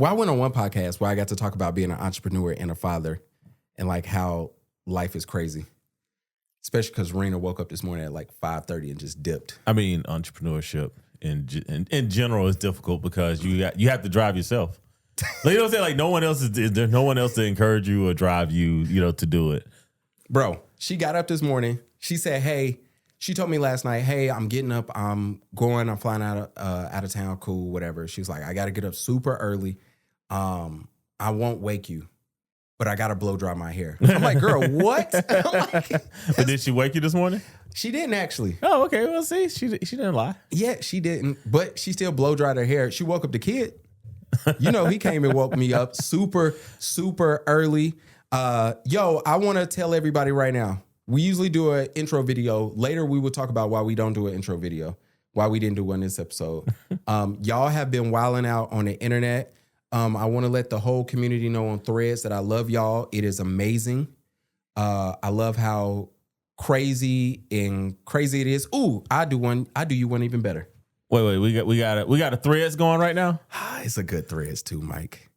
Well, I went on one podcast where I got to talk about being an entrepreneur and a father and like how life is crazy. Especially because Rena woke up this morning at like 5:30 and just dipped. I mean, entrepreneurship in general is difficult because you have to drive yourself. Like, you know what I'm saying? Like there's no one else to encourage you or drive you, to do it. Bro, she got up this morning. She said, hey, she told me last night, hey, I'm getting up. I'm flying out of town. Cool, whatever. She was like, I got to get up super early. I won't wake you, but I got to blow dry my hair. I'm like, girl, what? But did she wake you this morning? She didn't actually. Oh, okay. Well, see, she didn't lie. Yeah, she didn't. But she still blow dried her hair. She woke up the kid. He came and woke me up super, super early. Yo, I want to tell everybody right now, we usually do an intro video. Later, we will talk about why we don't do an intro video, why we didn't do one this episode. Y'all have been wilding out on the internet. I want to let the whole community know on Threads that I love y'all. It is amazing. I love how crazy it is. Ooh, I do you one even better. Wait, we got a Threads going right now? It's a good Threads too, Mike.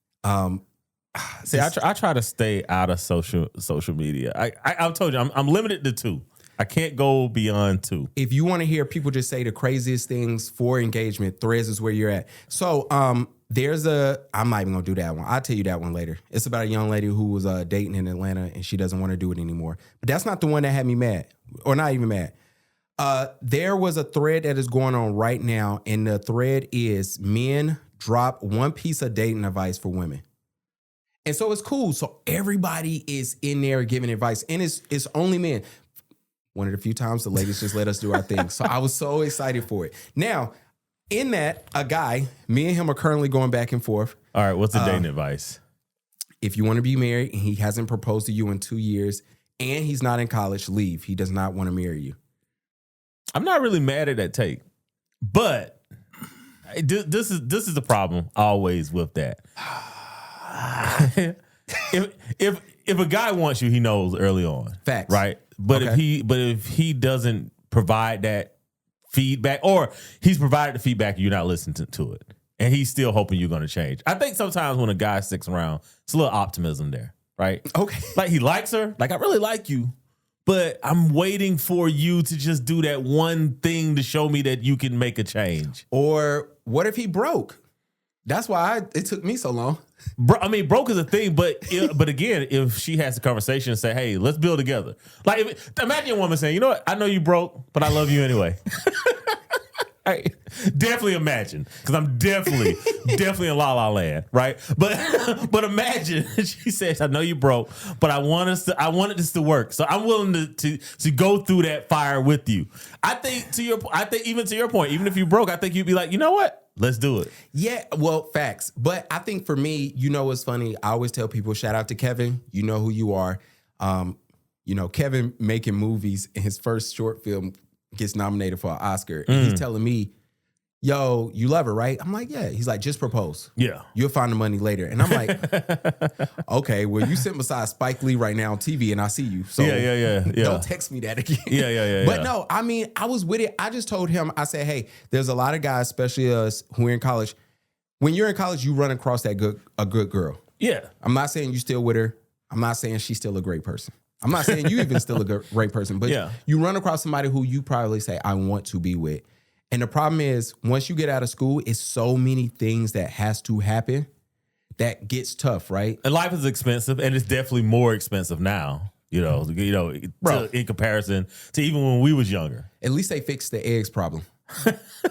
See, I try to stay out of social media. I told you I'm limited to 2. I can't go beyond 2. If you want to hear people just say the craziest things for engagement, Threads is where you're at. So I'm not even gonna do that one. I'll tell you that one later. It's about a young lady who was dating in Atlanta and she doesn't want to do it anymore. But that's not the one that had me mad, or not even mad. There was a thread that is going on right now, and the thread is men drop one piece of dating advice for women. And so it's cool. So everybody is in there giving advice, and it's only men. One of the few times the ladies just let us do our thing. So I was so excited for it. Now, in that, a guy, me and him are currently going back and forth. All right, what's the dating advice? If you want to be married and he hasn't proposed to you in 2 years and he's not in college, leave. He does not want to marry you. I'm not really mad at that take, but this is the problem always with that. if a guy wants you, he knows early on. Facts. Right? But okay. if he doesn't provide that feedback, or he's provided the feedback and you're not listening to it, and he's still hoping you're going to change. I think sometimes when a guy sticks around, it's a little optimism there, right? Okay. Like he likes her, like I really like you, but I'm waiting for you to just do that one thing to show me that you can make a change. Or what if he broke? That's why it took me so long. Broke is a thing, but again, if she has a conversation and say, "Hey, let's build together," like imagine a woman saying, "You know what? I know you broke, but I love you anyway." I definitely imagine, because I'm definitely in La La Land, right? But imagine she says, "I know you broke, but I wanted this to work, so I'm willing to go through that fire with you." I think even to your point, even if you broke, I think you'd be like, "You know what? Let's do it." Yeah, well, facts. But I think for me, what's funny? I always tell people, shout out to Kevin. You know who you are. Kevin making movies, and his first short film gets nominated for an Oscar. And he's telling me, yo, you love her, right? I'm like, yeah. He's like, just propose. Yeah. You'll find the money later. And I'm like, okay, well, you sit beside Spike Lee right now on TV and I see you. So yeah. Don't text me that again. Yeah. But no, I was with it. I just told him, I said, hey, there's a lot of guys, especially us who are in college. When you're in college, you run across a good girl. Yeah. I'm not saying you still with her. I'm not saying she's still a great person. I'm not saying you even still a great person, but you run across somebody who you probably say, I want to be with. And the problem is, once you get out of school, it's so many things that has to happen that gets tough, right? And life is expensive, and it's definitely more expensive now, in comparison to even when we was younger. At least they fixed the eggs problem.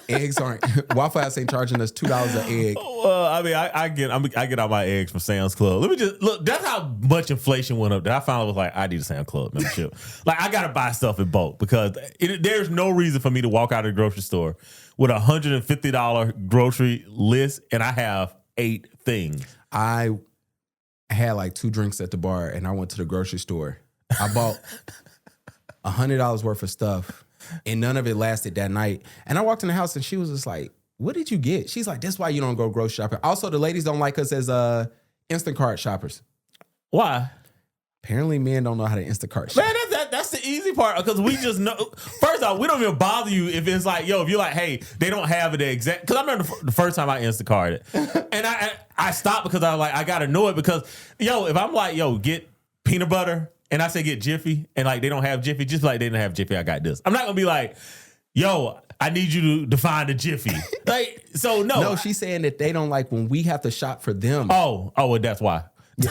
Eggs aren't. Waffle House ain't charging us $2 an egg. Well, I get all my eggs from Sam's Club. Let me just look. That's how much inflation went up. That I finally was like, I need a Sam's Club membership. Like I gotta buy stuff in bulk because there's no reason for me to walk out of the grocery store with $150 grocery list and I have 8 things. I had like 2 drinks at the bar and I went to the grocery store. I bought $100 worth of stuff. And none of it lasted that night. And I walked in the house and she was just like, what did you get? She's like, that's why you don't go grocery shopping. Also, the ladies don't like us as Instacart shoppers. Why? Apparently men don't know how to Instacart shop. Man, that's the easy part because we just know. First off, we don't even bother you if it's like, if you're like, hey, they don't have it exact. Because I remember the first time I Instacarted and I stopped because I was like, I gotta know it because, if I'm like, get peanut butter, and I say get Jiffy, and like they don't have Jiffy, just like they didn't have Jiffy, I got this. I'm not gonna be like, I need you to define the Jiffy. Like, so no. No, she's saying that they don't like when we have to shop for them. Oh, well, that's why. Yeah.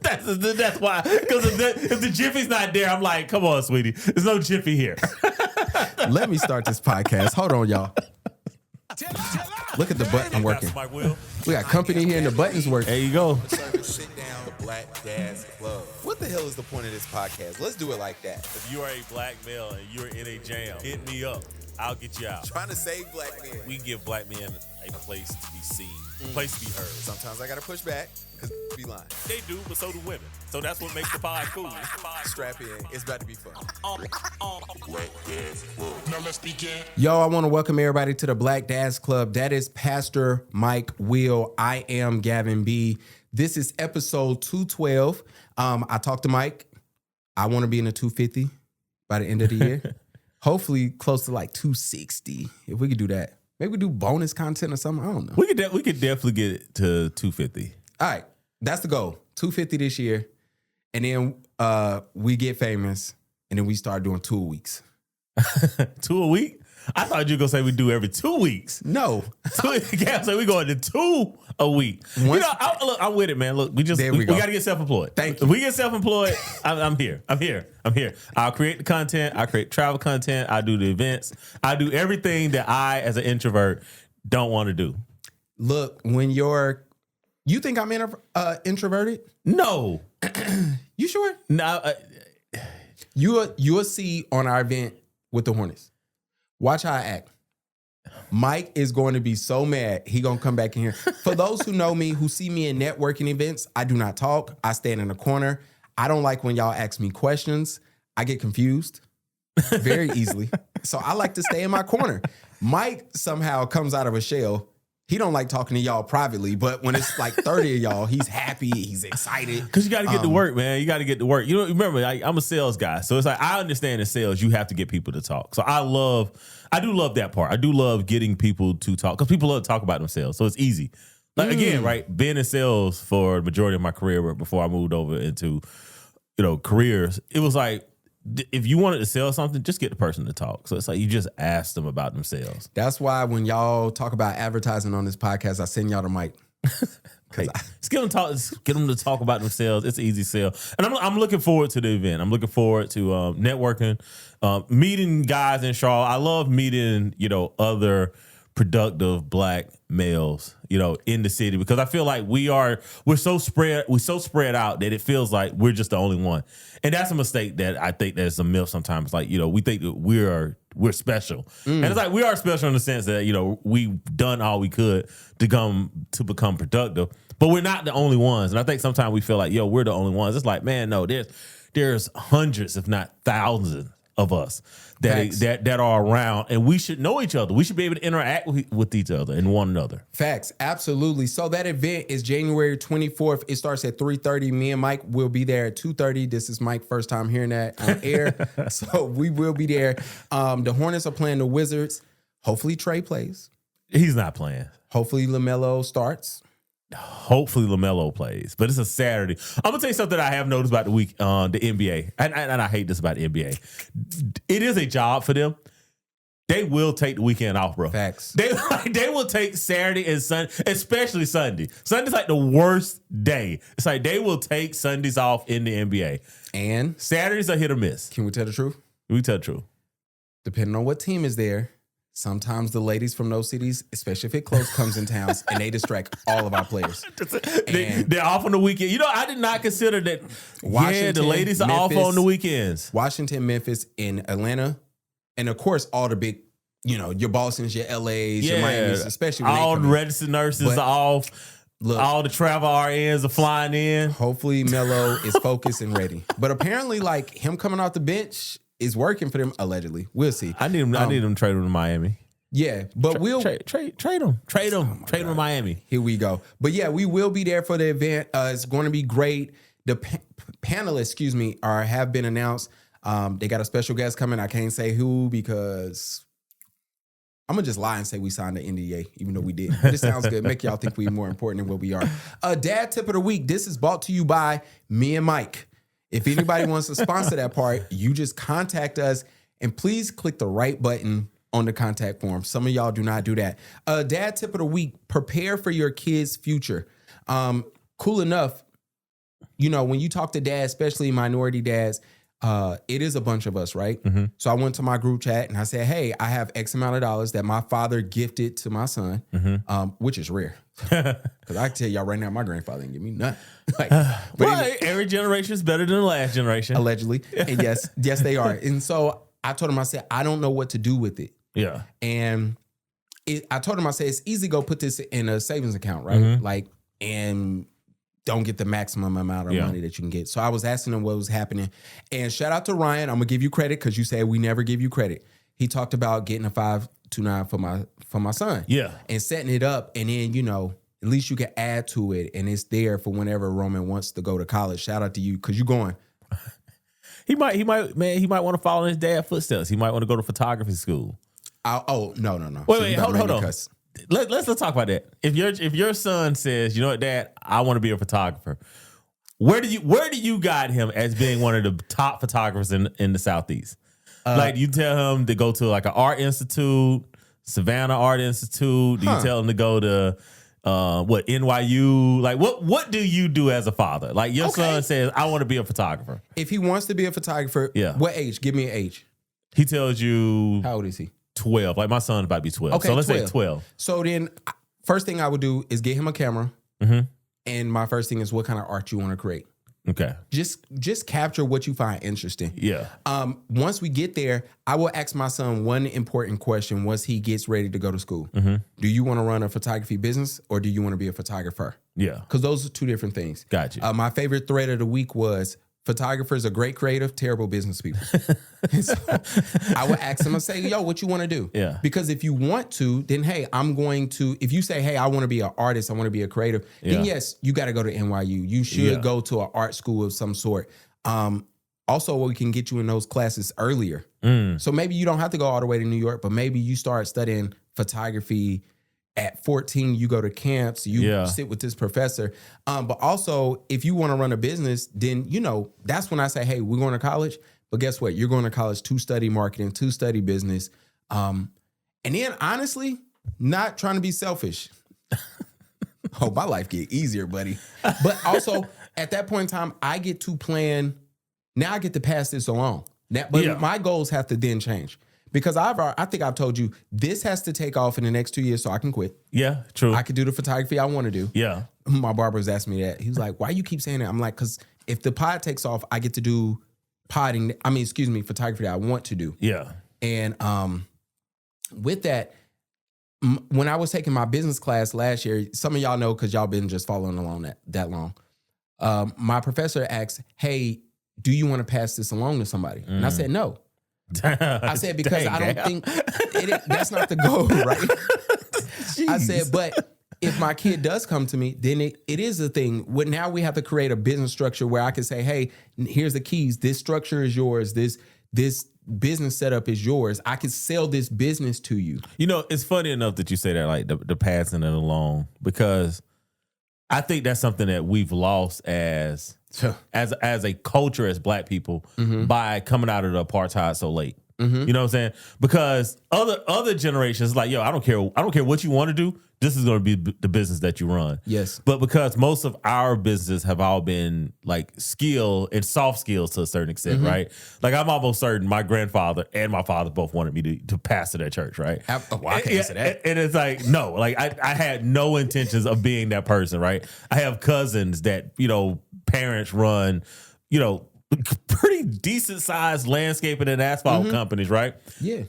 That's why. Because if the Jiffy's not there, I'm like, come on, sweetie. There's no Jiffy here. Let me start this podcast. Hold on, y'all. Look at the button working. We got company here and the button's working. There you go. Sit down, the Black Dad's Club. What the hell is the point of this podcast? Let's do it like that. If you are a black male and you're in a jam, hit me up. I'll get you out. Trying to save black men. We give black men a place to be seen, a place to be heard. Sometimes I got to push back because be lying. They do, but so do women. So that's what makes the pod cool. Strap in. It's about to be fun. Black Dad's Club. Now let's begin. Yo, I want to welcome everybody to the Black Dad's Club. That is Pastor Mike Will. I am Gavin B. This is episode 212. I talked to Mike. I want to be in the 250 by the end of the year. Hopefully close to like 260. If we could do that. Maybe we do bonus content or something. I don't know. We could definitely get it to 250. All right. That's the goal. 250 this year. And then we get famous. And then we start doing 2 weeks. 2 a week? I thought you were going to say we do every 2 weeks. No. Yeah, so we going to 2 a week. Look, I'm with it, man. Look, we got to get self-employed. Thank you. If we get self-employed, I'm here. I'll create the content. I create travel content. I do the events. I do everything that I, as an introvert, don't want to do. Look, when you think I'm introverted? No. You sure? No. You'll see on our event with the Hornets. Watch how I act. Mike is going to be so mad. He going to come back in here. For those who know me, who see me in networking events, I do not talk. I stand in the corner. I don't like when y'all ask me questions. I get confused very easily. So I like to stay in my corner. Mike somehow comes out of a shell. He don't like talking to y'all privately, but when it's like 30 of y'all, he's happy, he's excited. Because you got to get to work, man. You got to get to work. You know, remember, I'm a sales guy. So it's like, I understand in sales, you have to get people to talk. So I do love that part. I do love getting people to talk because people love to talk about themselves. So it's easy. Like, again, right, being in sales for the majority of my career before I moved over into, careers, it was like, if you wanted to sell something, just get the person to talk. So it's like you just ask them about themselves. That's why when y'all talk about advertising on this podcast, I send y'all to Mike. Hey, just get them to talk about themselves. It's an easy sell. And I'm looking forward to the event. I'm looking forward to networking, meeting guys in Charlotte. I love meeting, other productive black males, in the city, because I feel like we're so spread out that it feels like we're just the only one. And that's a mistake that I think that's a myth sometimes. Like, we think that we're special. And it's like we are special in the sense that, we've done all we could to become productive, but we're not the only ones. And I think sometimes we feel like, we're the only ones. It's like, man, no, there's hundreds, if not thousands of us that are around, and we should know each other. We should be able to interact with each other and one another. Facts, absolutely. So that event is January 24th. It starts at 3:30. Me and Mike will be there at 2:30. This is Mike's first time hearing that on air, so we will be there. The Hornets are playing the Wizards. Hopefully Trey plays. He's not playing. Hopefully LaMelo starts. Hopefully LaMelo plays, but it's a Saturday. I'm gonna tell you something I have noticed about the NBA, and I hate this about the NBA. It is a job for them. They will take the weekend off, bro. Facts. They will take Saturday and Sunday, especially Sunday. Sunday's like the worst day. It's like they will take Sundays off in the NBA, and Saturdays are hit or miss. Can we tell the truth? We tell the truth. Depending on what team is there. Sometimes the ladies from those cities, especially if it close, comes in towns and they distract all of our players. They're off on the weekend. I did not consider that. Washington, the ladies are Memphis, off on the weekends. Washington, Memphis, and Atlanta. And of course, all the big, your Bostons, your LAs, your Miamis, especially when all the registered nurses are off. Look, all the travel RNs are flying in. Hopefully Melo is focused and ready. But apparently, like, him coming off the bench is working for them, allegedly. We'll see. I need him to trade him to Miami. Yeah, but we'll trade him. Trade him to Miami. Here we go. But yeah, we will be there for the event. It's going to be great. The panelists, have been announced. They got a special guest coming. I can't say who because I'm gonna just lie and say we signed the NDA, even though we did. But it sounds good. Make y'all think we more important than what we are. Dad tip of the week. This is brought to you by me and Mike. If anybody wants to sponsor that part, you just contact us and please click the right button on the contact form. Some of y'all do not do that. Dad tip of the week. Prepare for your kids' future. Cool enough. You know, when you talk to dads, especially minority dads, it is a bunch of us, right? Mm-hmm. So I went to my group chat and I said, hey, I have X amount of dollars that my father gifted to my son, which is rare. Because I can tell y'all right now, my grandfather didn't give me nothing. Every generation is better than the last generation. Allegedly. And yes, they are. And so I told him, I said, I don't know what to do with it. Yeah. And I told him, I said, it's easy to go put this in a savings account, right? Mm-hmm. And don't get the maximum amount of money that you can get. So I was asking him what was happening. And shout out to Ryan. I'm going to give you credit because you said we never give you credit. He talked about getting a 529 for my son. Yeah. And setting it up. And then, you know, at least you can add to it. And it's there for whenever Roman wants to go to college. Shout out to you because you're going. He might want to follow in his dad's footsteps. He might want to go to photography school. No. Wait, hold on. Let's talk about that. If your son says, you know what, Dad, I want to be a photographer, where do you guide him as being one of the top photographers in the Southeast? Like, you tell him to go to like an art institute, Savannah Art Institute. Do you tell him to go to NYU? Like, what do you do as a father? Like, your son says, I want to be a photographer. If he wants to be a photographer, what age? Give me an age. He tells you. How old is he? 12. Like, my son's about to be 12. Okay, so let's say 12. So then first thing I would do is get him a camera. Mm-hmm. And my first thing is what kind of art you want to create. Okay. Just capture what you find interesting. Yeah. Once we get there, I will ask my son one important question once he gets ready to go to school. Mm-hmm. Do you want to run a photography business or do you want to be a photographer? Yeah. Because those are two different things. Gotcha. My favorite thread of the week was photographers are great creative, terrible business people. So I would ask them and say, yo, what you want to do? Yeah. Because if you want to, then, hey, if you say, hey, I want to be an artist, I want to be a creative, then yes, you got to go to NYU. You should go to an art school of some sort. Also, we can get you in those classes earlier. So maybe you don't have to go all the way to New York, but maybe you start studying photography at 14, you go to camps, you sit with this professor. But also, if you want to run a business, then, you know, that's when I say, hey, we're going to college. But guess what? You're going to college to study marketing, to study business. And then, honestly, not trying to be selfish. Oh, my life get easier, buddy. But also, at that point in time, I get to plan. Now I get to pass this along. But my goals have to then change. Because I think I've told you, this has to take off in the next 2 years so I can quit. Yeah, true. I could do the photography I want to do. Yeah. My barber was asking me that. He was like, why you keep saying that? I'm like, because if the pod takes off, I get to do photography that I want to do. Yeah. And with that, when I was taking my business class last year, some of y'all know because y'all been just following along that long. My professor asked, hey, do you want to pass this along to somebody? And I said, no. I said, because I don't think that's not the goal, right? I said, but if my kid does come to me, then it is a thing. Now we have to create a business structure where I can say, hey, here's the keys. This structure is yours. This business setup is yours. I can sell this business to you. You know, it's funny enough that you say that, like the passing it along, because I think that's something that we've lost as a culture, as Black people, by coming out of the apartheid so late. You know what I'm saying? Because other generations, like, yo, I don't care what you want to do. This is going to be the business that you run. Yes. But because most of our businesses have all been like skill and soft skills to a certain extent, right? Like, I'm almost certain my grandfather and my father both wanted me to pastor their church, right? I can't say that. And it's like, no, like I had no intentions of being that person, right? I have cousins that, you know, parents run, you know, pretty decent sized landscaping and asphalt companies, right? Yeah.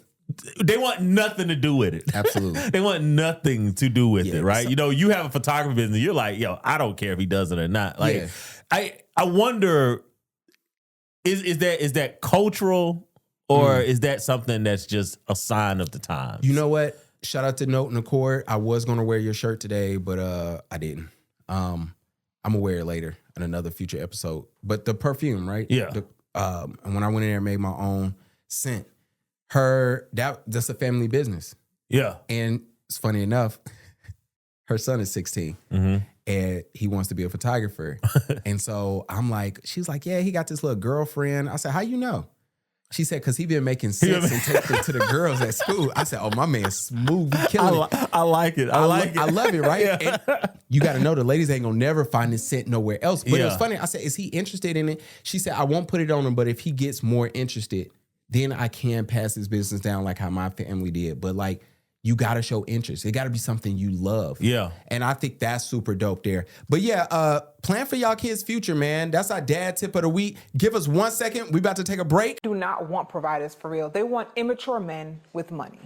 They want nothing to do with it. Absolutely. They want nothing to do with it, right? So, you know, you have a photography business, you're like, yo, I don't care if he does it or not. Like, I wonder, is that cultural, or is that something that's just a sign of the times? You know what? Shout out to Note and Accord. I was going to wear your shirt today, but I didn't. I'm going to wear it later in another future episode. But the perfume, right? Yeah. And when I went in there and made my own scent, that's a family business. Yeah. And it's funny enough, her son is 16 and he wants to be a photographer. And so I'm like, she's like, yeah, he got this little girlfriend. I said, how you know? She said, because he been making sense and taking it to the girls at school. I said, oh, my man's smooth. He killing it. I like it. I like it. I love it, right? Yeah. And you got to know the ladies ain't going to never find this scent nowhere else. But it was funny. I said, is he interested in it? She said, I won't put it on him, but if he gets more interested, then I can pass his business down like how my family did. But like, you got to show interest. It got to be something you love. Yeah. And I think that's super dope there. But yeah, plan for y'all kids' future, man. That's our dad tip of the week. Give us 1 second. We about to take a break. Do not want providers for real. They want immature men with money.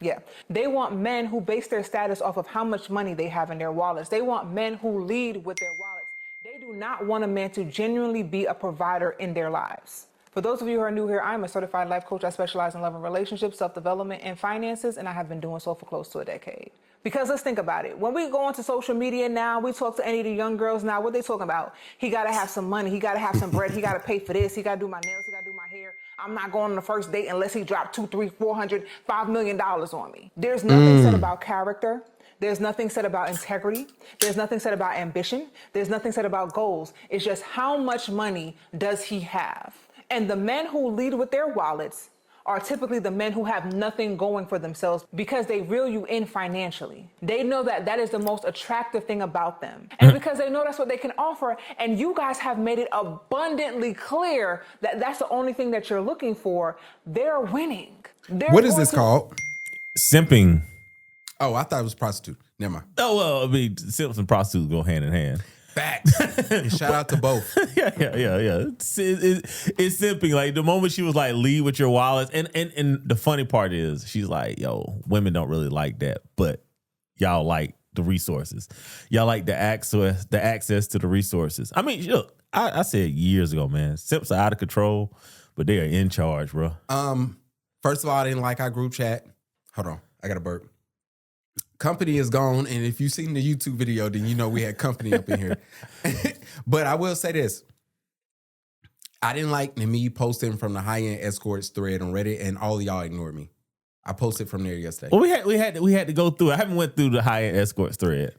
Yeah. They want men who base their status off of how much money they have in their wallets. They want men who lead with their wallets. They do not want a man to genuinely be a provider in their lives. For those of you who are new here, I'm a certified life coach. I specialize in love and relationships, self-development, and finances, and I have been doing so for close to a decade. Because let's think about it. When we go onto social media now, we talk to any of the young girls now, what they talking about? He got to have some money. He got to have some bread. He got to pay for this. He got to do my nails. He got to do my hair. I'm not going on the first date unless he dropped $200, $300, $400, $5 million on me. There's nothing said about character. There's nothing said about integrity. There's nothing said about ambition. There's nothing said about goals. It's just how much money does he have? And the men who lead with their wallets are typically the men who have nothing going for themselves because they reel you in financially. They know that that is the most attractive thing about them. And because they know that's what they can offer, and you guys have made it abundantly clear that that's the only thing that you're looking for, they're winning. What is this called? Simping. Oh, I thought it was prostitute. Never mind. Oh, well, I mean, simps and prostitutes go hand in hand. Facts. Shout out to both. Yeah. It's simping. Like the moment she was like, lead with your wallets. And the funny part is she's like, yo, women don't really like that, but y'all like the resources. Y'all like the access to the resources. I mean, look, I said years ago, man, simps are out of control, but they are in charge, bro. First of all, I didn't like our group chat. Hold on. I got a burp. Company is gone, and if you've seen the YouTube video, then you know we had company up in here. But I will say this. I didn't like me posting from the high-end escorts thread on Reddit, and all of y'all ignored me. I posted from there yesterday. Well, we had to go through. I haven't went through the high-end escorts thread.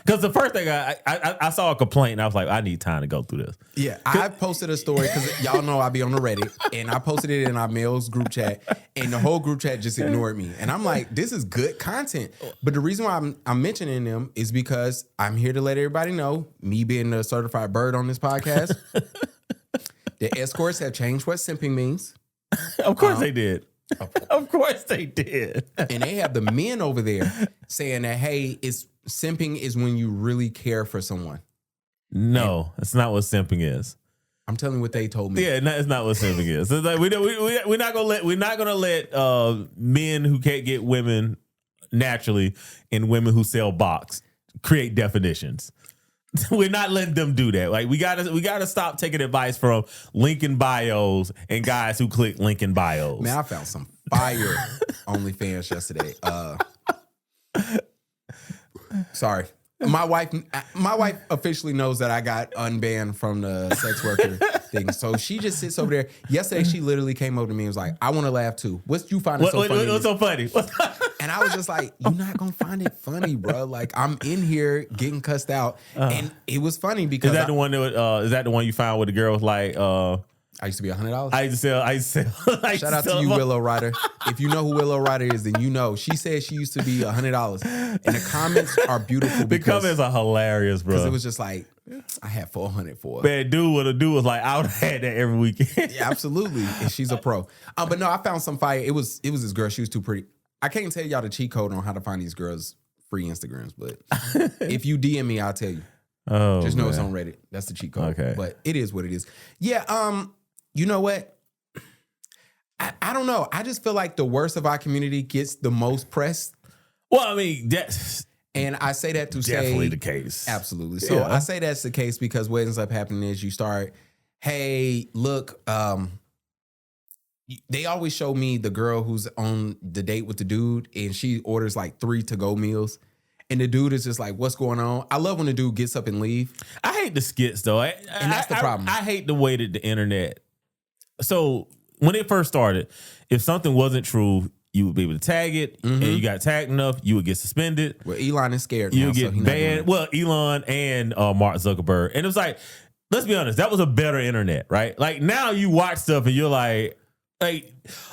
Because the first thing I saw a complaint, and I was like, I need time to go through this. Yeah, I posted a story because y'all know I be on the Reddit, and I posted it in our males group chat, and the whole group chat just ignored me. And I'm like, this is good content. But the reason why I'm mentioning them is because I'm here to let everybody know, me being a certified bird on this podcast, the escorts have changed what simping means. Of course they did. Of course they did. And they have the men over there saying that, hey, simping is when you really care for someone. No, that's not what simping is. I'm telling you what they told me. Yeah, it's not what simping is. It's like we're not gonna let men who can't get women naturally and women who sell box create definitions. We're not letting them do that. Like we gotta stop taking advice from link in bios and guys who click link in bios. Man, I found some fire OnlyFans yesterday. Sorry. My wife officially knows that I got unbanned from the sex worker thing. So she just sits over there. Yesterday, she literally came over to me and was like, I want to laugh too. What you find so funny? What's so funny? And I was just like, you're not going to find it funny, bro. Like, I'm in here getting cussed out. And it was funny because... Is that the one you found where the girl was like... I used to be $100. I used to sell. Shout out to you, Willow Ryder. If you know who Willow Ryder is, then you know. She said she used to be $100. And the comments are beautiful. The comments are hilarious, bro. Because it was just like, I had 400 for her. Man, dude was like, I would have had that every weekend. Yeah, absolutely. And she's a pro. But no, I found some fire. It was this girl. She was too pretty. I can't tell y'all the cheat code on how to find these girls' free Instagrams. But if you DM me, I'll tell you. Oh, just know it's on Reddit. That's the cheat code. Okay. But it is what it is. Yeah, you know what? I don't know. I just feel like the worst of our community gets the most press. Well, I mean, that's and I say that to definitely say the case. Absolutely. So I say that's the case because what ends up happening is you start, hey, look, they always show me the girl who's on the date with the dude and she orders like 3 to-go meals. And the dude is just like, what's going on? I love when the dude gets up and leave. I hate the skits though. And that's the problem. I hate the way that the internet. So when it first started, if something wasn't true, you would be able to tag it, and you got tagged enough, you would get suspended. Well, Elon is scared. You now, would get so he not doing banned. it. Well, Elon and Mark Zuckerberg. And it was like, let's be honest, that was a better internet, right? Like now you watch stuff and you're like a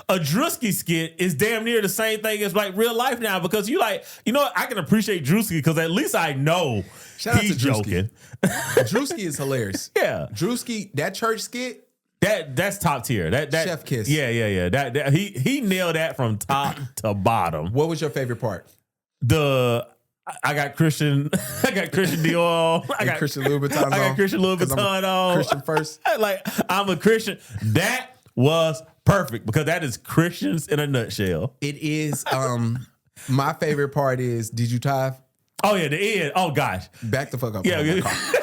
Druski skit is damn near the same thing as like real life now, because you like, you know what? I can appreciate Druski because at least I know Shout out he's to Druski. joking. Druski is hilarious. Yeah. Druski, that church skit, That's top tier. That chef kiss. Yeah. That he nailed that from top to bottom. What was your favorite part? I got Christian Dior. I got Christian Louboutin. I got Christian Louboutin on. Christian first. Like I'm a Christian. That was perfect because that is Christians in a nutshell. It is. My favorite part is, did you tithe? Oh yeah, the end. Oh gosh. Back the fuck up. Yeah. Oh, my God.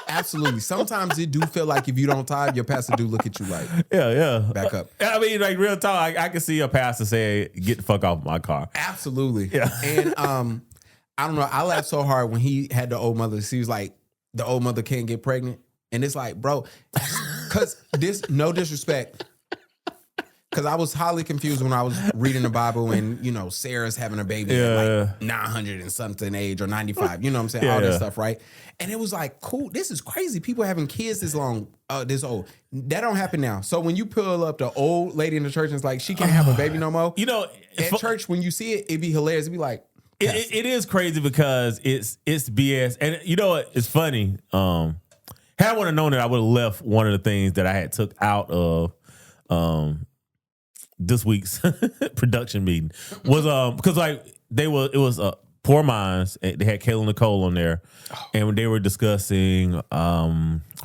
Absolutely. Sometimes it do feel like if you don't tithe, your pastor do look at you like, Yeah. back up. I mean, like real talk, I can see a pastor say, "Get the fuck off my car." Absolutely. Yeah. And I don't know. I laughed so hard when he had the old mother. She was like, the old mother can't get pregnant. And it's like, bro, because no disrespect. Because I was highly confused when I was reading the Bible and, you know, Sarah's having a baby at like 900 and something age or 95. You know what I'm saying? All this stuff, right? And it was like, cool, this is crazy. People having kids this long, this old. That don't happen now. So when you pull up the old lady in the church and it's like, she can't have a baby no more. You know, at church, when you see it, it'd be hilarious. It'd be like, it is crazy because it's BS. And you know what? It's funny. Had I would have known that, I would have left one of the things that I had took out of this week's production meeting was because like it was Poor Minds. They had Kayla Nicole on there, and they were discussing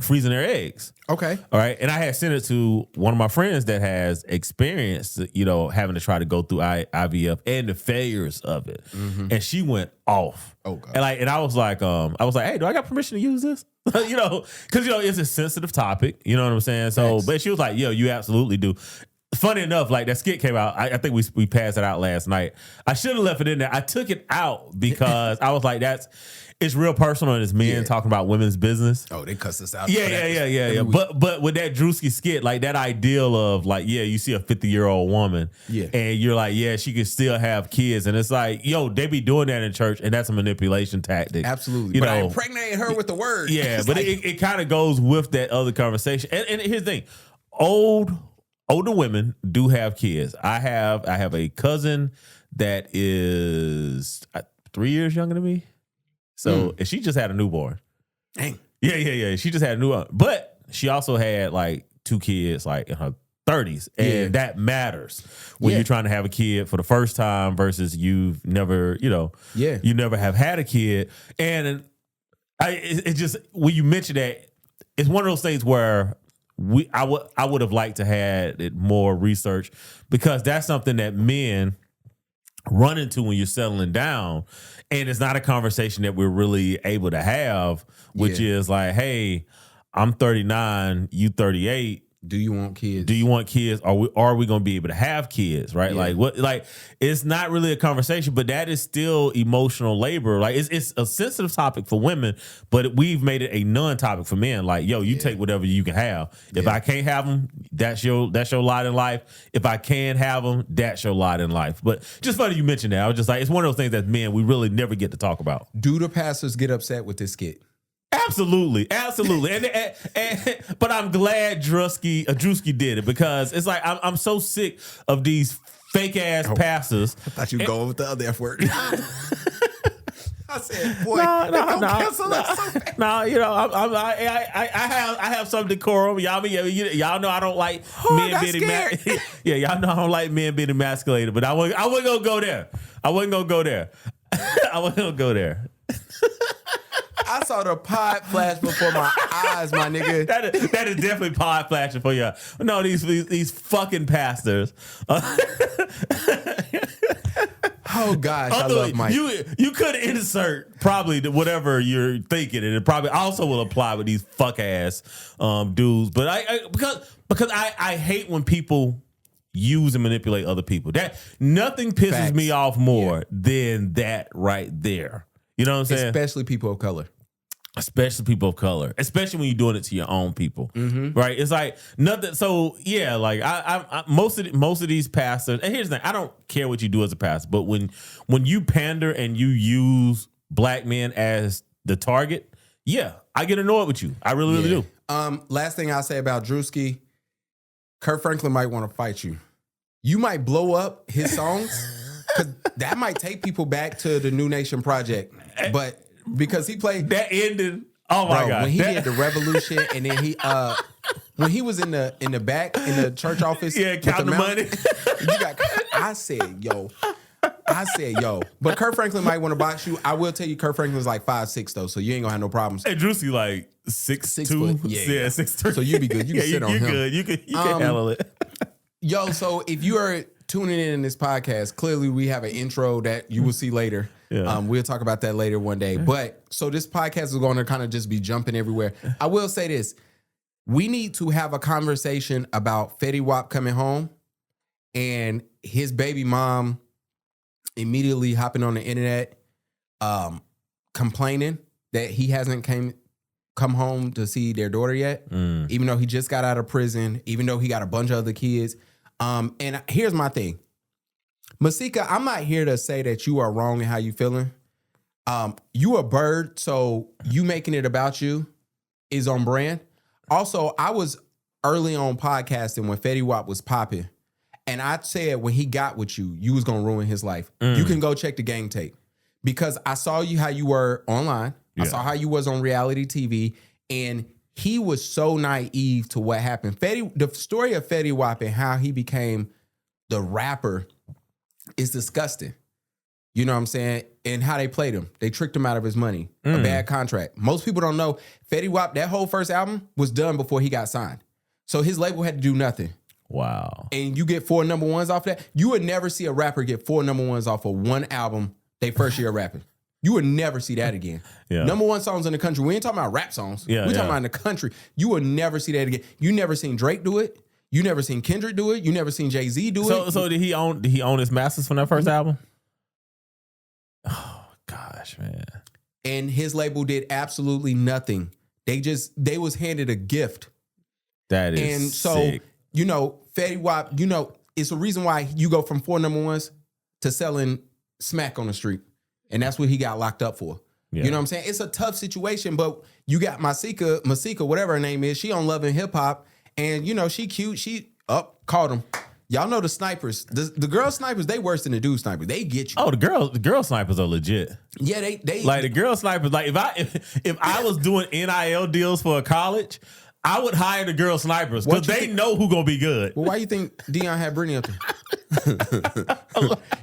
freezing their eggs. okay. All right. And I had sent it to one of my friends that has experienced, you know, having to try to go through IVF and the failures of it. And she went off. Oh, God. And I was like, hey, do I got permission to use this? You know, because, you know, it's a sensitive topic. You know what I'm saying? So, Thanks. but she was like, yo, you absolutely do. Funny enough, like that skit came out. I think we passed it out last night. I should have left it in there. I took it out because I was like, it's real personal and it's men talking about women's business. Oh, they cuss us out. Yeah. But with that Druski skit, like that ideal of like, yeah, you see a 50-year-old woman, and you're like, yeah, she can still have kids, and it's like, yo, they be doing that in church, and that's a manipulation tactic. Absolutely. You but know, I impregnate her with the word. yeah, It's but like, it kind of goes with that other conversation. And here's the thing, older women do have kids. I have a cousin that is 3 years younger than me. So and she just had a newborn. dang. Yeah. She just had a newborn. But she also had like 2 kids like in her 30s. And that matters when you're trying to have a kid for the first time versus you've never, you know, you never have had a kid. And it just, when you mention that, it's one of those things where I would have liked to had it more research, because that's something that men run into when you're settling down, and it's not a conversation that we're really able to have, which is like, hey, I'm 39, you 38. Do you want kids? Do you want kids? Are we going to be able to have kids? Right? Like what? Like it's not really a conversation, but that is still emotional labor. Like it's a sensitive topic for women, but we've made it a non-topic for men. Like, yo, you take whatever you can have. If I can't have them, that's your lot in life. If I can have them, that's your lot in life. But just funny you mentioned that. I was just like, it's one of those things that men we really never get to talk about. Do the pastors get upset with this skit? Absolutely. And but I'm glad Druski did it, because it's like I'm so sick of these fake ass pastors. I thought you were going with the other F word. I said, boy, cancel us so bad. No, you know, I have some decorum. Y'all know I don't like men being y'all know I don't like men being emasculated, but I wasn't gonna go there. I wasn't gonna go there. I saw the pod flash before my eyes, my nigga. That is definitely pod flashing for you. No, these fucking pastors. Oh gosh, I love Mike. You could insert probably whatever you're thinking, and it probably also will apply with these fuck ass dudes. But because I hate when people use and manipulate other people. That nothing pisses me off more than that right there. You know what I'm saying? Especially people of color. Especially people of color, especially when you're doing it to your own people, right? It's like nothing. So yeah, like I most of these pastors. And here's the thing: I don't care what you do as a pastor, but when you pander and you use black men as the target, yeah, I get annoyed with you. I really do. Last thing I'll say about Druski, Kurt Franklin might want to fight you. You might blow up his songs because that might take people back to the New Nation Project, but. Because he played that ended. Oh my God! When he did the revolution, and then he when he was in the back in the church office, counting the money. I said, yo. But Kurt Franklin might want to box you. I will tell you, Kurt Franklin's like 5'6" though, so you ain't gonna have no problems. Hey, Druski like 6'2". Yeah, 6'3". So you be good. You can sit on him. Good. You can handle it. Yo, so if you are tuning in this podcast, clearly we have an intro that you will see later. Yeah. We'll talk about that later one day. But so this podcast is going to kind of just be jumping everywhere. I will say this. We need to have a conversation about Fetty Wap coming home and his baby mom immediately hopping on the internet complaining that he hasn't come home to see their daughter yet, even though he just got out of prison, even though he got a bunch of other kids. And here's my thing. Masika, I'm not here to say that you are wrong in how you feeling. You a bird, so you making it about you is on brand. Also, I was early on podcasting when Fetty Wap was popping, and I said when he got with you, you was gonna ruin his life. You can go check the game tape because I saw you how you were online. I saw how you was on reality TV, and he was so naive to what happened. The story of Fetty Wap and how he became the rapper is disgusting. You know what I'm saying? And how they played him. They tricked him out of his money. A bad contract. Most people don't know Fetty Wap, that whole first album was done before he got signed. So his label had to do nothing. Wow. And you get 4 number ones off that. You would never see a rapper get 4 number ones off of one album they first year rapping. You would never see that again. Number 1 songs in the country. We ain't talking about rap songs. We talking about in the country. You would never see that again. You never seen Drake do it. You never seen Kendrick do it. You never seen Jay-Z do it. So did he own his masters from that first album? Oh gosh, man. And his label did absolutely nothing. They was handed a gift. That is and so, sick. You know, Fetty Wap, you know, it's a reason why you go from 4 number ones to selling smack on the street. And that's what he got locked up for. You know what I'm saying? It's a tough situation, but you got Masika, whatever her name is, she on Love and Hip Hop. And, you know, she cute. She called him. Y'all know the snipers. The girl snipers, they worse than the dude snipers. They get you. Oh, the girl snipers are legit. Yeah, they like the girl snipers. Like if I was doing NIL deals for a college, I would hire the girl snipers because they know who gonna be good. Well, why you think Dion had Brittany up there?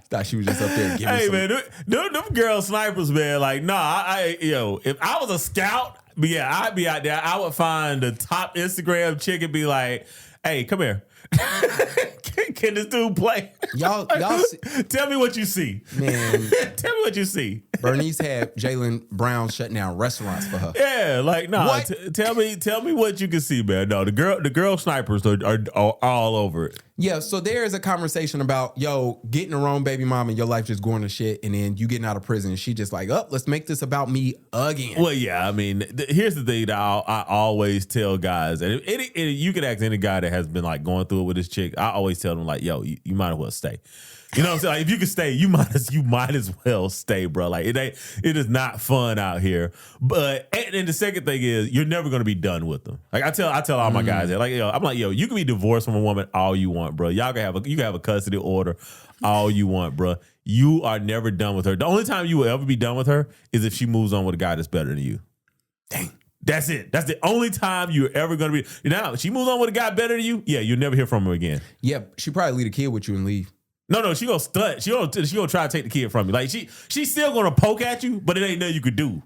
Thought she was just up there giving Hey man, them girl snipers, man. Like, nah, if I was a scout, I'd be out there. I would find the top Instagram chick and be like, "Hey, come here." Can this dude play? Y'all tell me what you see. Man. Tell me what you see. Bernice had Jaylen Brown shutting down restaurants for her. Yeah, like tell me what you can see, man. No, the girl snipers are all over it. Yeah, so there is a conversation about, getting the wrong baby mom and your life just going to shit, and then you getting out of prison, and she just like, let's make this about me again. Well, yeah, I mean, here's the thing that I always tell guys, and you can ask any guy that has been like going through it with his chick, I always tell them like, you might as well stay. You know what I'm saying? Like, if you can stay, you might as well stay, bro. Like it is not fun out here. But and the second thing is you're never gonna be done with them. Like I tell all my guys that, like, I'm like, you can be divorced from a woman all you want, bro. Y'all can have a custody order all you want, bro. You are never done with her. The only time you will ever be done with her is if she moves on with a guy that's better than you. Dang. That's it. That's the only time you're ever gonna be. Now, if she moves on with a guy better than you, you'll never hear from her again. Yeah, she probably leave a kid with you and leave. No, she gonna stunt. She gonna try to take the kid from you. Like she's still gonna poke at you, but it ain't nothing you could do.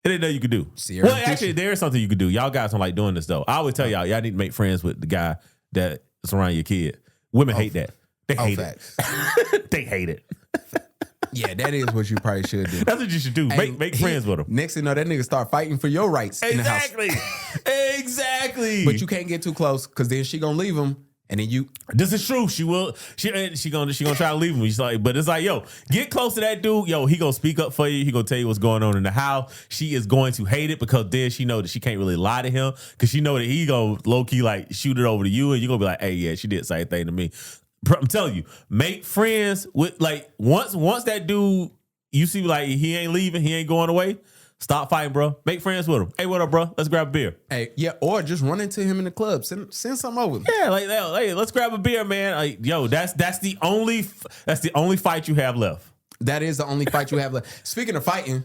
It ain't nothing you could do. Well, actually, there is something you could do. Y'all guys don't like doing this though. I always tell y'all need to make friends with the guy that's around your kid. Women hate that. They hate it. They hate it. Yeah, that is what you probably should do. That's what you should do. Make friends with him. Next thing you know, that nigga start fighting for your rights in the house. Exactly. But you can't get too close because then she gonna leave him. And then This is true. She will. She gonna try to leave him. She's like, but it's like, yo, get close to that dude. Yo, he gonna speak up for you. He gonna tell you what's going on in the house. She is going to hate it because then she know that she can't really lie to him because she know that he gonna low key like shoot it over to you, and you gonna be like, hey, yeah, she did the same thing to me. I'm telling you, make friends with like once that dude you see like he ain't leaving, he ain't going away. Stop fighting, bro. Make friends with him. Hey, what up, bro? Let's grab a beer. Hey, yeah, or just run into him in the club. Send something over. Yeah, like, hey, let's grab a beer, man. Like, yo, that's the only fight you have left. That is the only fight you have left. Speaking of fighting,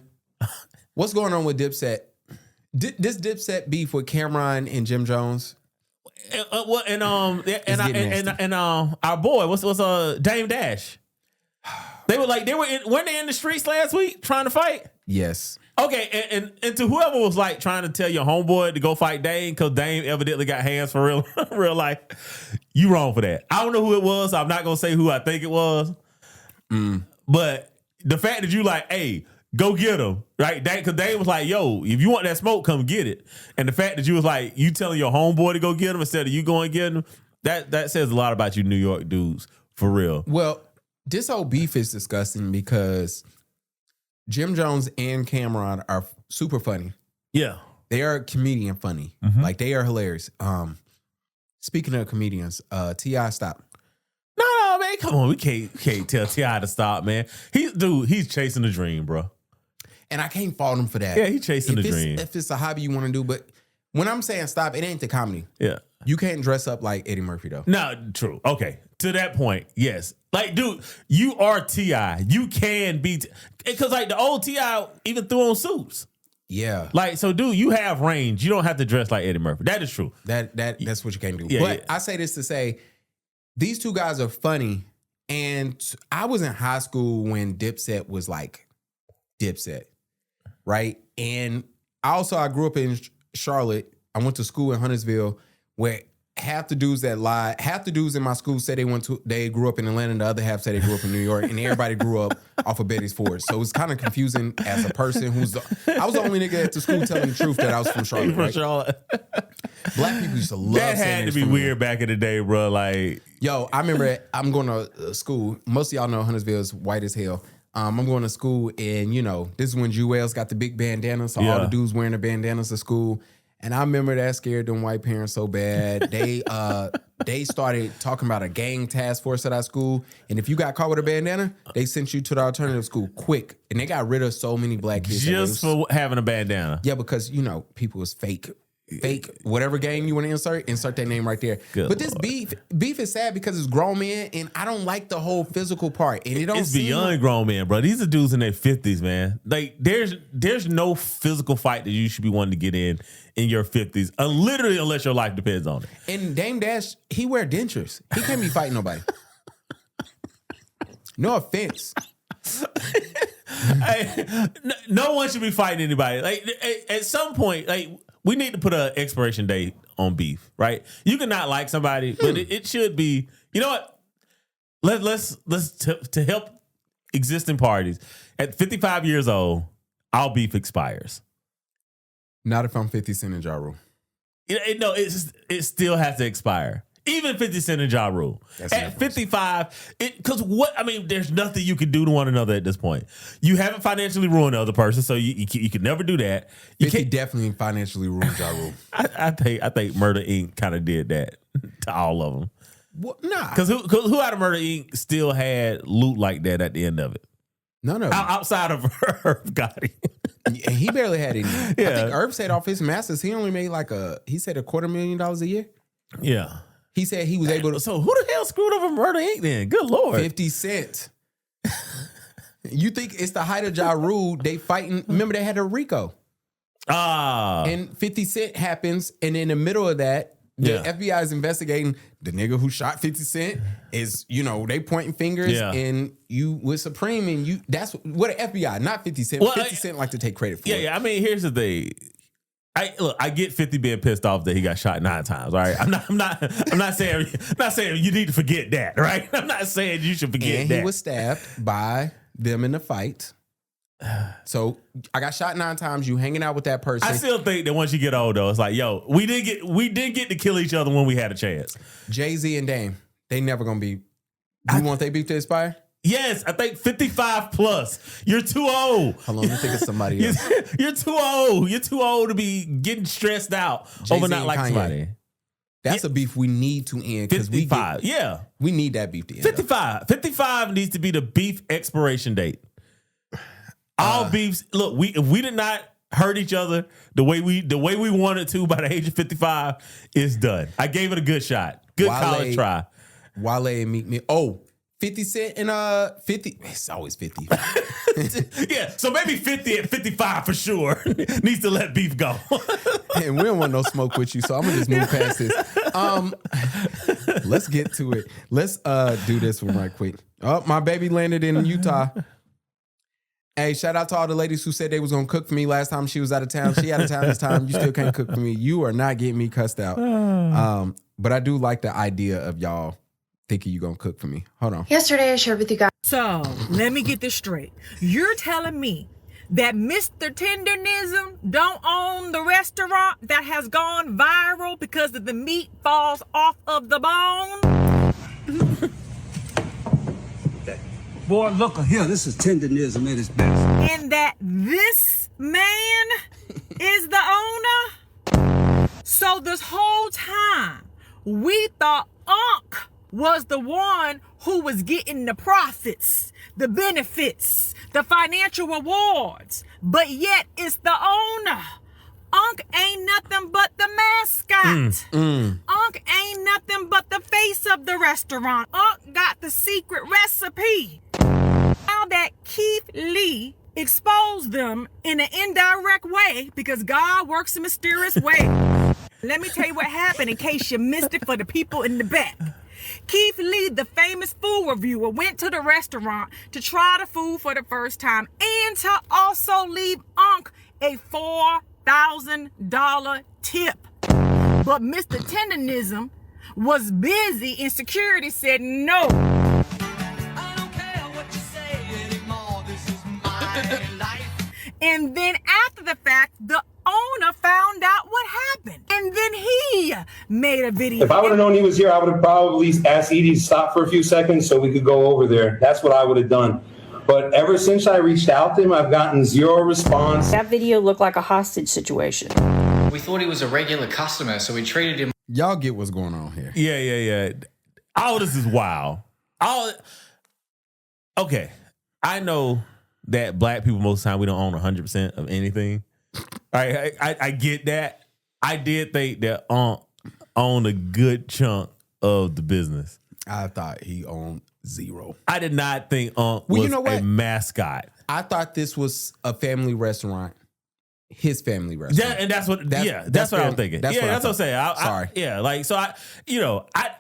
what's going on with Dipset? This Dipset beef with Cameron and Jim Jones. And our boy, what's Dame Dash? Weren't they in the streets last week trying to fight? Yes. Okay, and to whoever was like trying to tell your homeboy to go fight Dame because Dame evidently got hands for real life, you wrong for that. I don't know who it was. So I'm not gonna say who I think it was. But the fact that you like, hey, go get him, right? Because Dame was like, yo, if you want that smoke, come get it. And the fact that you was like, you telling your homeboy to go get him instead of you going and getting him, that says a lot about you New York dudes, for real. Well, this whole beef is disgusting because Jim Jones and Cameron are super funny. Yeah. They are comedian funny. Like, they are hilarious. Speaking of comedians, T.I. stop. No, man, come on. We can't tell T.I. to stop, man. He's chasing the dream, bro. And I can't fault him for that. Yeah, he's chasing the dream. If it's a hobby you want to do, but when I'm saying stop, it ain't the comedy. Yeah. You can't dress up like Eddie Murphy, though. No, true. Okay. To that point, yes. Like, dude, you are T.I. You can be... Because, like, the old T.I. even threw on suits. Yeah. Like, so, dude, you have range. You don't have to dress like Eddie Murphy. That is true. That's what you can't do. Yeah, but yeah. I say this to say, these two guys are funny. And I was in high school when Dipset was like Dipset, right? And I grew up in Charlotte. I went to school in Huntersville where half the dudes in my school said they grew up in Atlanta, and the other half said they grew up in New York, and everybody grew up off of Betty's Ford. So it was kind of confusing as a person I was the only nigga at the school telling the truth that I was from Charlotte. Right? Black people used to love that had to be weird back in the day, bro. Like, yo, I remember I'm going to school. Most of y'all know Huntersville is white as hell. I'm going to school, and this is when Jewel's got the big bandana, so all the dudes wearing the bandanas to school. And I remember that scared them white parents so bad. They started talking about a gang task force at our school. And if you got caught with a bandana, they sent you to the alternative school quick. And they got rid of so many black kids. Just for having a bandana. Yeah, because, people was fake. Whatever gang you want to insert their name right there. Good but this Lord. beef is sad because it's grown men, and I don't like the whole physical part. And it's beyond grown men, bro. These are dudes in their 50s, man. Like, there's no physical fight that you should be wanting to get in your 50s, literally unless your life depends on it. And Dame Dash, he wear dentures. He can't be fighting nobody. No offense. No one should be fighting anybody. Like, at some point, like, we need to put an expiration date on beef, right? You can not like somebody, but it should be. You know what? Let's to help existing parties. At 55 years old, our beef expires. Not if I'm 50 Cent and Ja Rule. It still has to expire. Even 50 Cent and Ja Rule. At 55, there's nothing you can do to one another at this point. You haven't financially ruined the other person, so you can never do that. You 50 definitely financially ruined Ja Rule. I think Murder Inc. kind of did that to all of them. Well, nah. Because who out of Murder Inc. still had loot like that at the end of it? None of them. Outside of Irv Gotti. He barely had any. Yeah. I think Irv said off his masters, he only made $250,000 a year. Yeah. He said he was able to. So who the hell screwed over Murder Inc. then? Good Lord. 50 Cent. You think it's the height of Ja Rule? They fighting. Remember they had a RICO. And 50 Cent happens, and in the middle of that, the FBI is investigating the nigga who shot 50 Cent. Is they pointing fingers, and you with Supreme, and that's what the FBI, not 50 Cent. 50 Cent like to take credit for it. Yeah. I mean, here's the thing. I get 50 being pissed off that he got shot 9 times. All right, I'm not saying you need to forget that. Right, I'm not saying you should forget that. And he was stabbed by them in the fight. So I got shot 9 times. You hanging out with that person. I still think that once you get old, though, it's like, yo, we did get to kill each other when we had a chance. Jay-Z and Dame, they never gonna be. You want they beef to expire? Yes, I think 55 plus. You're too old. Hold on, let me think of somebody else. You're too old. You're too old to be getting stressed out Jay-Z over not and liking Kanye. somebody. That's a beef we need to end because 55. we need that beef to end. 55. 55 needs to be the beef expiration date. All beefs. Look, if we did not hurt each other the way we wanted to by the age of 55, it's done. I gave it a good shot. Good college try. Wale and Meek Mill. Oh, 50 Cent and 50. It's always 50. Yeah, so maybe 50 at 55 for sure needs to let beef go. And we don't want no smoke with you, so I'm gonna just move past this. Let's get to it. Let's do this one right quick. Oh, my baby landed in Utah. Hey, shout out to all the ladies who said they was gonna cook for me last time she was out of town. She out of town this time. You still can't cook for me. You are not getting me cussed out. But I do like the idea of y'all thinking you gonna cook for me. Hold on. Yesterday I shared with you guys. So, let me get this straight. You're telling me that Mr. Tendernism don't own the restaurant that has gone viral because of the meat falls off of the bone? Boy, look here. This is Tendernism at its best. And that this man is the owner? So this whole time, we thought Unc was the one who was getting the profits, the benefits, the financial rewards. But yet it's the owner. Unc ain't nothing but the mascot. Unc ain't nothing but the face of the restaurant. Unc got the secret recipe. Now that Keith Lee exposed them in an indirect way, because God works in mysterious ways. Let me tell you what happened in case you missed it for the people in the back. Keith Lee, the famous food reviewer, went to the restaurant to try the food for the first time and to also leave Unc a $4,000 tip. But Mr. Tendernism was busy and security said no. I don't care what you say anymore. This is my life. And then after the fact, the owner found out what happened. And then he made a video. If I would have known he was here, I would have probably asked Edie to stop for a few seconds so we could go over there. That's what I would have done. But ever since I reached out to him, I've gotten zero response. That video looked like a hostage situation. We thought he was a regular customer, so we treated him. Y'all get what's going on here. Yeah. All this is wild. Okay, I know that black people most of the time we don't own 100% of anything. I get that. I did think that owned a good chunk of the business. I thought he owned zero. I did not think was a mascot. I thought this was a family restaurant. His family restaurant. That's what I'm thinking. That's what I'm saying. Sorry. I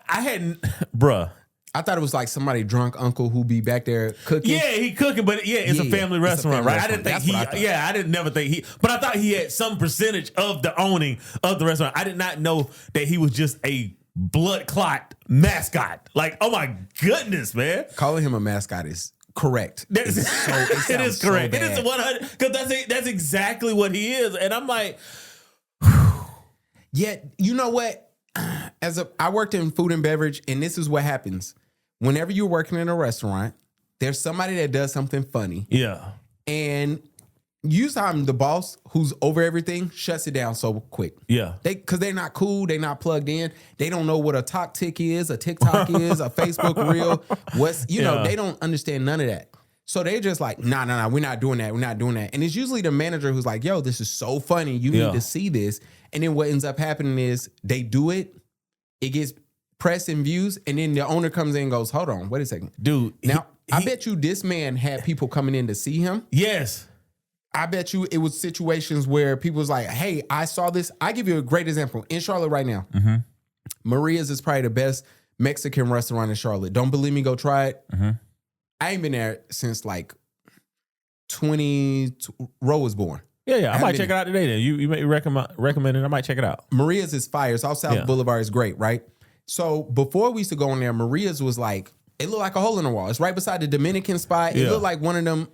hadn't, bruh. I thought it was like somebody drunk uncle who be back there cooking. Yeah, he cooking, but it's a family restaurant, right? Restaurant. I didn't never think but I thought he had some percentage of the owning of the restaurant. I did not know that he was just a blood clot mascot. Like, oh my goodness, man. Calling him a mascot is correct. It is correct. It is 100, because that's exactly what he is. And I'm like, yeah, you know what? I worked in food and beverage, and this is what happens. Whenever you're working in a restaurant, there's somebody that does something funny. Yeah. And usually the boss who's over everything shuts it down so quick. Yeah. Because they're not cool. They're not plugged in. They don't know what a TikTok is, a TikTok is, a Facebook reel. They don't understand none of that. So they're just like, nah, we're not doing that. We're not doing that. And it's usually the manager who's like, yo, this is so funny. You need to see this. And then what ends up happening is they do it. It gets press and views. And then the owner comes in and goes, hold on, wait a second. Dude. Now, I bet you this man had people coming in to see him. Yes. I bet you it was situations where people was like, hey, I saw this. I give you a great example. In Charlotte right now, Maria's is probably the best Mexican restaurant in Charlotte. Don't believe me? Go try it. I ain't been there since like Ro was born. Yeah. I might check it out today then. You may recommend it. I might check it out. Maria's is fire. It's off South Boulevard. It's great, right? So before we used to go in there, Maria's was like, it looked like a hole in the wall. It's right beside the Dominican spot. It looked like one of them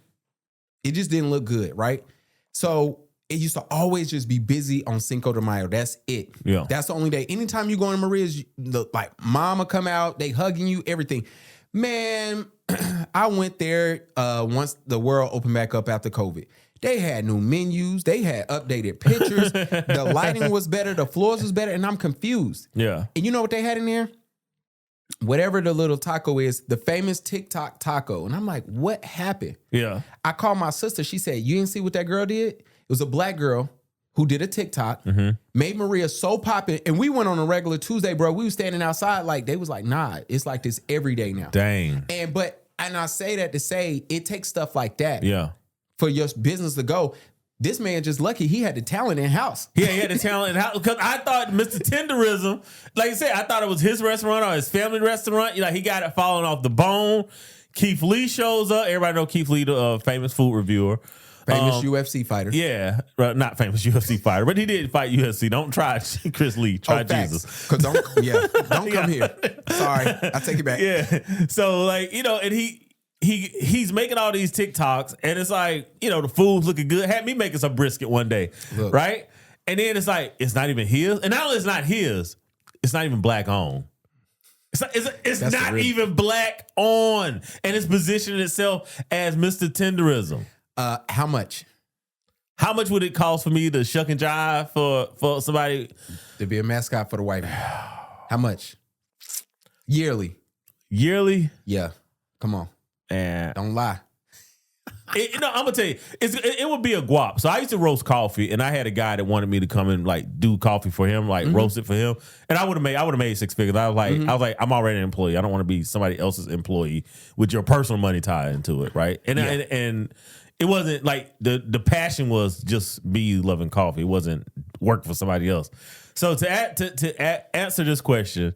It just didn't look good, right? So it used to always just be busy on Cinco de Mayo. That's it. Yeah. That's the only day. Anytime you go to Maria's, like mama come out, they hugging you, everything. Man, I went there once the world opened back up after COVID. They had new menus. They had updated pictures. The lighting was better. The floors was better. And I'm confused. Yeah. And you know what they had in there? Whatever the little taco is, the famous TikTok taco. And I'm like, what happened? Yeah. I called my sister. She said, you didn't see what that girl did? It was a black girl who did a TikTok, made Maria so popping. And we went on a regular Tuesday, bro. We was standing outside like, they was like, nah, it's like this every day now. Dang. And I say that to say it takes stuff like that. Yeah. For your business to go. This man just lucky he had the talent in house. Yeah, he had the talent in house. Because I thought Mr. Tenderism, like I said, I thought it was his restaurant or his family restaurant. Like he got it falling off the bone. Keith Lee shows up. Everybody know Keith Lee, the famous food reviewer. Famous UFC fighter. Yeah, right, not famous UFC fighter, but he did fight UFC. Don't try Chris Lee. Try Jesus. Because don't come here. Sorry, I take it back. Yeah. So like, you know, and he's making all these TikToks, and it's like, you know, the food's looking good. Had me making some brisket one day, right? And then it's like, it's not even his. And not only it's not his, it's not even black owned. It's not even black on, and it's positioning itself as Mr. Tenderism. How much? How much would it cost for me to shuck and jive for somebody to be a mascot for the white man? How much? Yearly. Yearly? Yeah. Come on. And don't lie. I'm gonna tell you, it would be a guap. So I used to roast coffee, and I had a guy that wanted me to come and like do coffee for him, like roast it for him. And I would have made six figures. I was like, I'm already an employee. I don't want to be somebody else's employee with your personal money tied into it, right? And it wasn't like the passion was just me loving coffee. It wasn't work for somebody else. So to answer this question,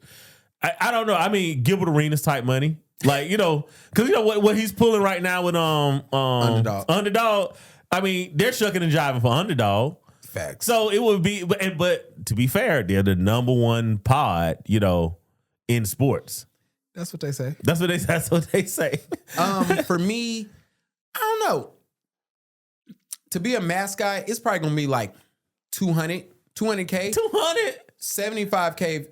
I don't know. I mean, Gilbert Arenas type money. Like, you know, because you know what he's pulling right now with Underdog. I mean, they're shucking and jiving for Underdog. Facts. So it would be, but to be fair, they're the number one pod, you know, in sports. That's what they say. That's what they say. For me, I don't know. To be a mascot, it's probably gonna be like 200K. 200. 75K.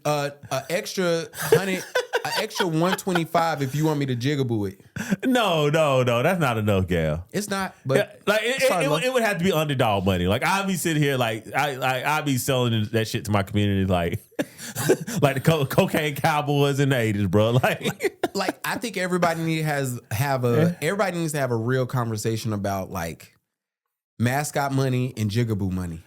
Extra 100. An extra 125 if you want me to jigaboo it. No, that's not enough, Gal. It's not, but like it would have to be Underdog money. Like I'd be sitting here, like I'd be selling that shit to my community, like like the cocaine cowboys in the 80s, bro. Like I think everybody needs to have a real conversation about like mascot money and jigaboo money.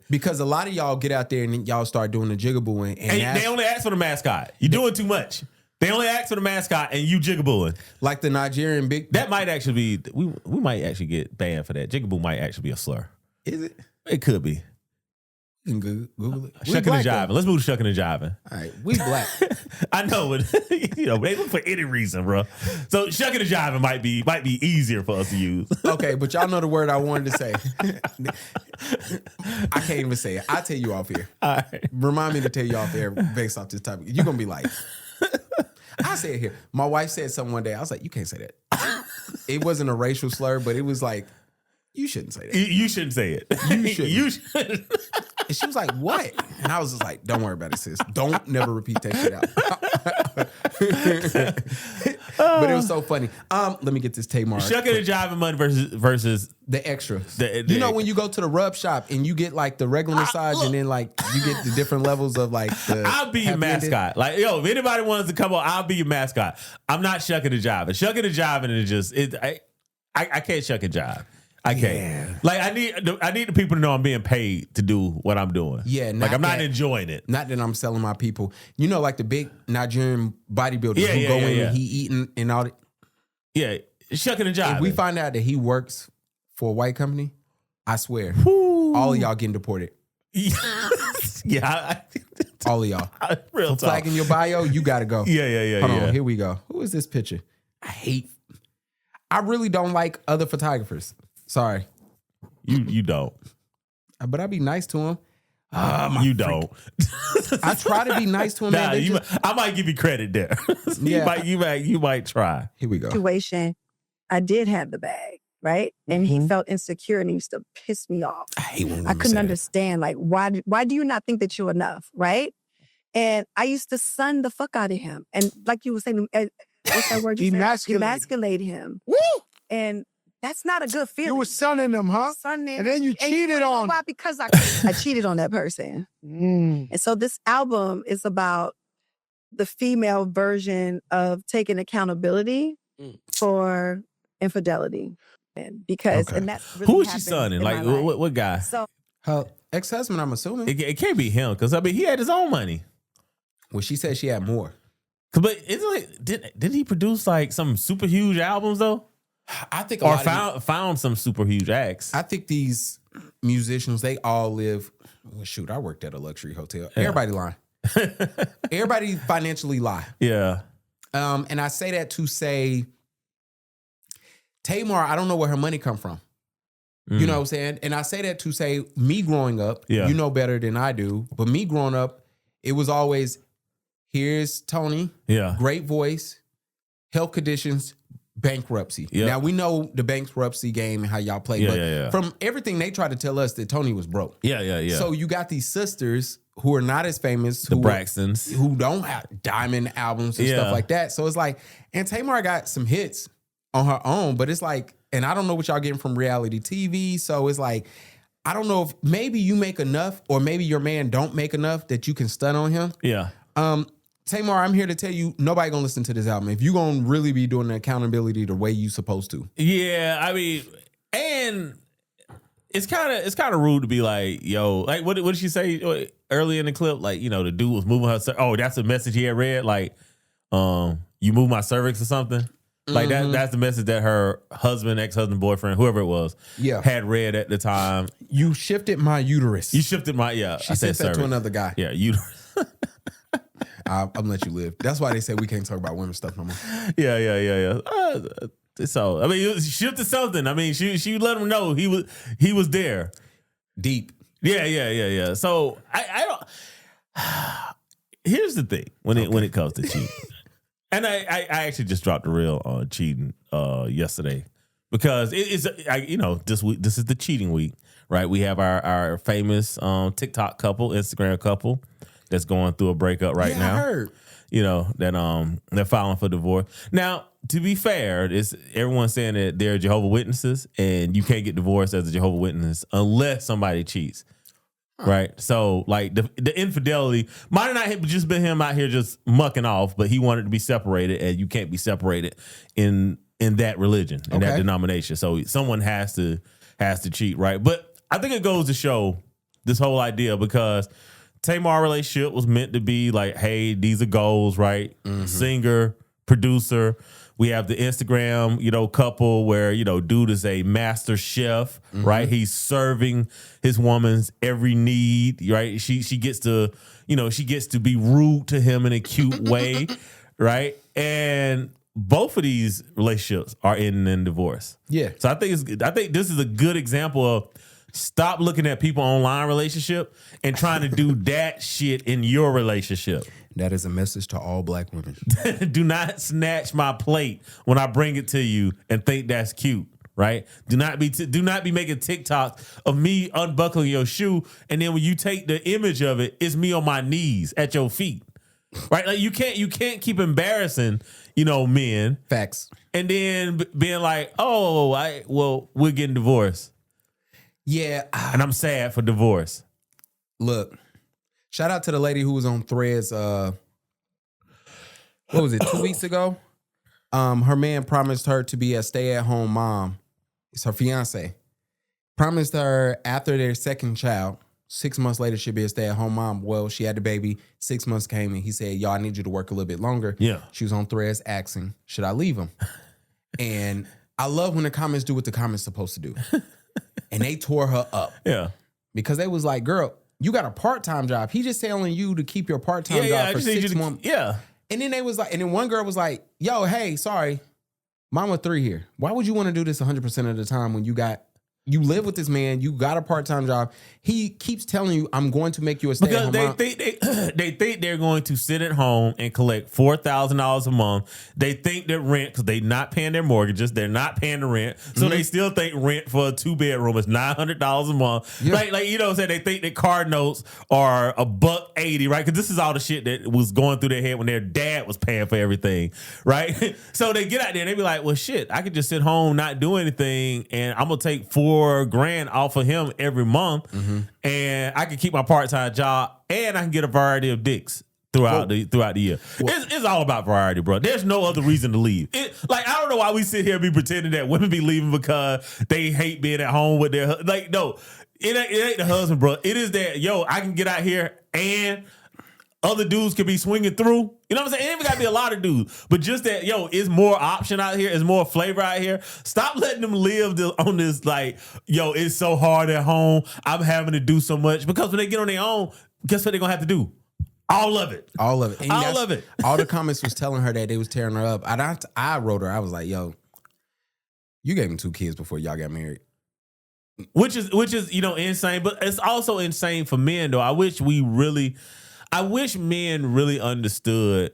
Because a lot of y'all get out there and y'all start doing the jigabooing. And they only ask for the mascot. You're doing too much. They only ask for the mascot and you jigabooing. Like the Nigerian big... That might actually be... We might actually get banned for that. Jigaboo might actually be a slur. Is it? It could be. You can Google it. Shucking and jiving. Let's move to shucking and jiving. All right. We black. I know, but you know, they look for any reason, bro. So shucking and jiving might be easier for us to use. Okay, but y'all know the word I wanted to say. I can't even say it. I'll tell you off here. All right. Remind me to tell you off here based off this topic. You're going to be like... I say it here. My wife said something one day. I was like, you can't say that. It wasn't a racial slur, but it was like, you shouldn't say that. You shouldn't say it. You shouldn't. And she was like, what? And I was just like, don't worry about it, sis. Don't never repeat that shit out. But it was so funny. Let me get this Tamar. Shucking and jiving money versus the extra. You know when you go to the rub shop and you get like the regular massage and then like you get the different levels of like the... I'll be your mascot. Like, yo, if anybody wants to come on, I'll be your mascot. I'm not shucking and jiving. Shucking and jiving is just... I can't shuck and jive. I can't. Yeah. Like I need the people to know I'm being paid to do what I'm doing. Yeah, like I'm not enjoying it. Not that I'm selling my people. You know, like the big Nigerian bodybuilders who go in and he eating and all that. Yeah, shucking and jiving. If we find out that he works for a white company, I swear, all of y'all getting deported. Yeah, all of y'all. Real talk. Flagging your bio, you gotta go. Yeah. Hold on, here we go. Who is this picture? I really don't like other photographers. Sorry. You don't. But I be nice to him. You don't. I try to be nice to him. Nah, I might give you credit there. Yeah. You might try. Here we go. Situation. I did have the bag. right? And he felt insecure and he used to piss me off. I hate when I women couldn't say that. understand, like, why do you not think that you're enough, right? And I used to sun the fuck out of him. And like you were saying, what's that word you said? Emasculate him. Woo! And that's not a good feeling. You were sunning them, huh? Sunning. And then you cheated you know on. why? Because I cheated on that person. And so this album is about the female version of taking accountability for infidelity. Because, and that's really who is she happened sonning? in Like, my life. what guy? So Her ex-husband, I'm assuming. It can't be him because I mean he had his own money. Well, she said she had more. But isn't like did he produce like some super huge albums though? I think Or found some super huge acts. I think these musicians, they all live. Well, shoot, I worked at a luxury hotel. Everybody lying. Everybody financially lie. Yeah. And I say that to say, Tamar, I don't know where her money come from. You know what I'm saying? And I say that to say, me growing up, you know better than I do, but me growing up, it was always, here's Tony, great voice, health conditions, bankruptcy. Now, we know the bankruptcy game and how y'all play, but from everything they tried to tell us that Tony was broke. So you got these sisters who are not as famous. The Braxtons. Who don't have diamond albums and stuff like that. So it's like, and Tamar got some hits on her own, but it's like, and I don't know what y'all getting from reality TV. So it's like, I don't know if maybe you make enough or maybe your man don't make enough that you can stun on him. Tamar, I'm here to tell you, nobody gonna listen to this album. If you gonna really be doing the accountability the way you supposed to. Yeah, I mean, and it's kind of rude to be like, yo, like what did she say early in the clip? Like, you know, the dude was moving her. Oh, that's a message he had read. Like, you move my cervix or something. Like that's the message that her husband, ex-husband, boyfriend, whoever it was, had read at the time. You shifted my uterus. You shifted my She said that to another guy. Yeah, uterus. I'm gonna let you live. That's why they say we can't talk about women's stuff no more. Yeah. So I mean, she shifted something. I mean, she let him know he was there, deep. Yeah. So I don't. Here's the thing when it comes to cheating, and I actually just dropped a reel on cheating yesterday because this is the cheating week, right? We have our famous TikTok couple, Instagram couple that's going through a breakup right now. I heard. You know, that they're filing for divorce. Now, to be fair, everyone's saying that they're Jehovah's Witnesses and you can't get divorced as a Jehovah's Witness unless somebody cheats. Right? So, like, the infidelity might have not just been him out here just mucking off, but he wanted to be separated, and you can't be separated in that religion, in that denomination. So someone has to cheat, right? But I think it goes to show this whole idea because Tamar relationship was meant to be like, hey, these are goals, right? Singer, producer. We have the Instagram, couple where, dude is a master chef, right? He's serving his woman's every need, right? She gets to, she gets to be rude to him in a cute way, right? And both of these relationships are ending in divorce. Yeah. So I think this is a good example of stop looking at people online relationship and trying to do that shit in your relationship. That is a message to all black women. Do not snatch my plate when I bring it to you and think that's cute, right? Do not be making TikToks of me unbuckling your shoe, and then when you take the image of it, it's me on my knees at your feet, right? Like you can't keep embarrassing, men. Facts. And then being like, we're getting divorced. Yeah. And I'm sad for divorce. Look, shout out to the lady who was on Threads. What was it, 2 weeks ago? Her man promised her to be a stay-at-home mom. It's her fiance. Promised her after their second child, 6 months later, she'd be a stay-at-home mom. Well, she had the baby. 6 months came and he said, "Y'all, I need you to work a little bit longer." Yeah. She was on Threads asking, should I leave him? And I love when the comments do what the comments supposed to do. And they tore her up. Yeah. Because they was like, girl, you got a part-time job. He just telling you to keep your part-time job for 6 months. Yeah. And then then one girl was like, yo, hey, sorry, Mama 3 here. Why would you want to do this 100% of the time when you got You live with this man. You got a part-time job. He keeps telling you, "I'm going to make you a because stay-at-home mom." they think they're going to sit at home and collect $4,000 a month. They think that rent, because they're not paying their mortgages, they're not paying the rent, so they still think rent for a 2-bedroom is $900 a month. Yeah. Like you know what I'm saying? They think that car notes are $180, right? Because this is all the shit that was going through their head when their dad was paying for everything, right? So they get out there and they be like, "Well, shit, I could just sit home, not do anything, and I'm gonna take $4,000 off of him every month." And I can keep my part-time job, and I can get a variety of dicks throughout the year. It's all about variety, bro. There's no other reason to leave. Like, I don't know why we sit here and be pretending that women be leaving because they hate being at home with their like. No, it ain't the husband, bro. It is that I can get out here and other dudes can be swinging through. You know what I'm saying? It ain't gotta be a lot of dudes, but just that, it's more option out here. It's more flavor out here. Stop letting them live on this, like, it's so hard at home. I'm having to do so much. Because when they get on their own, guess what they're gonna have to do? All of it. All of it. And all of it. All the comments was telling her that they was tearing her up. I wrote her. I was like, "Yo, you gave him 2 kids before y'all got married." Which is insane. But it's also insane for men, though. I wish men really understood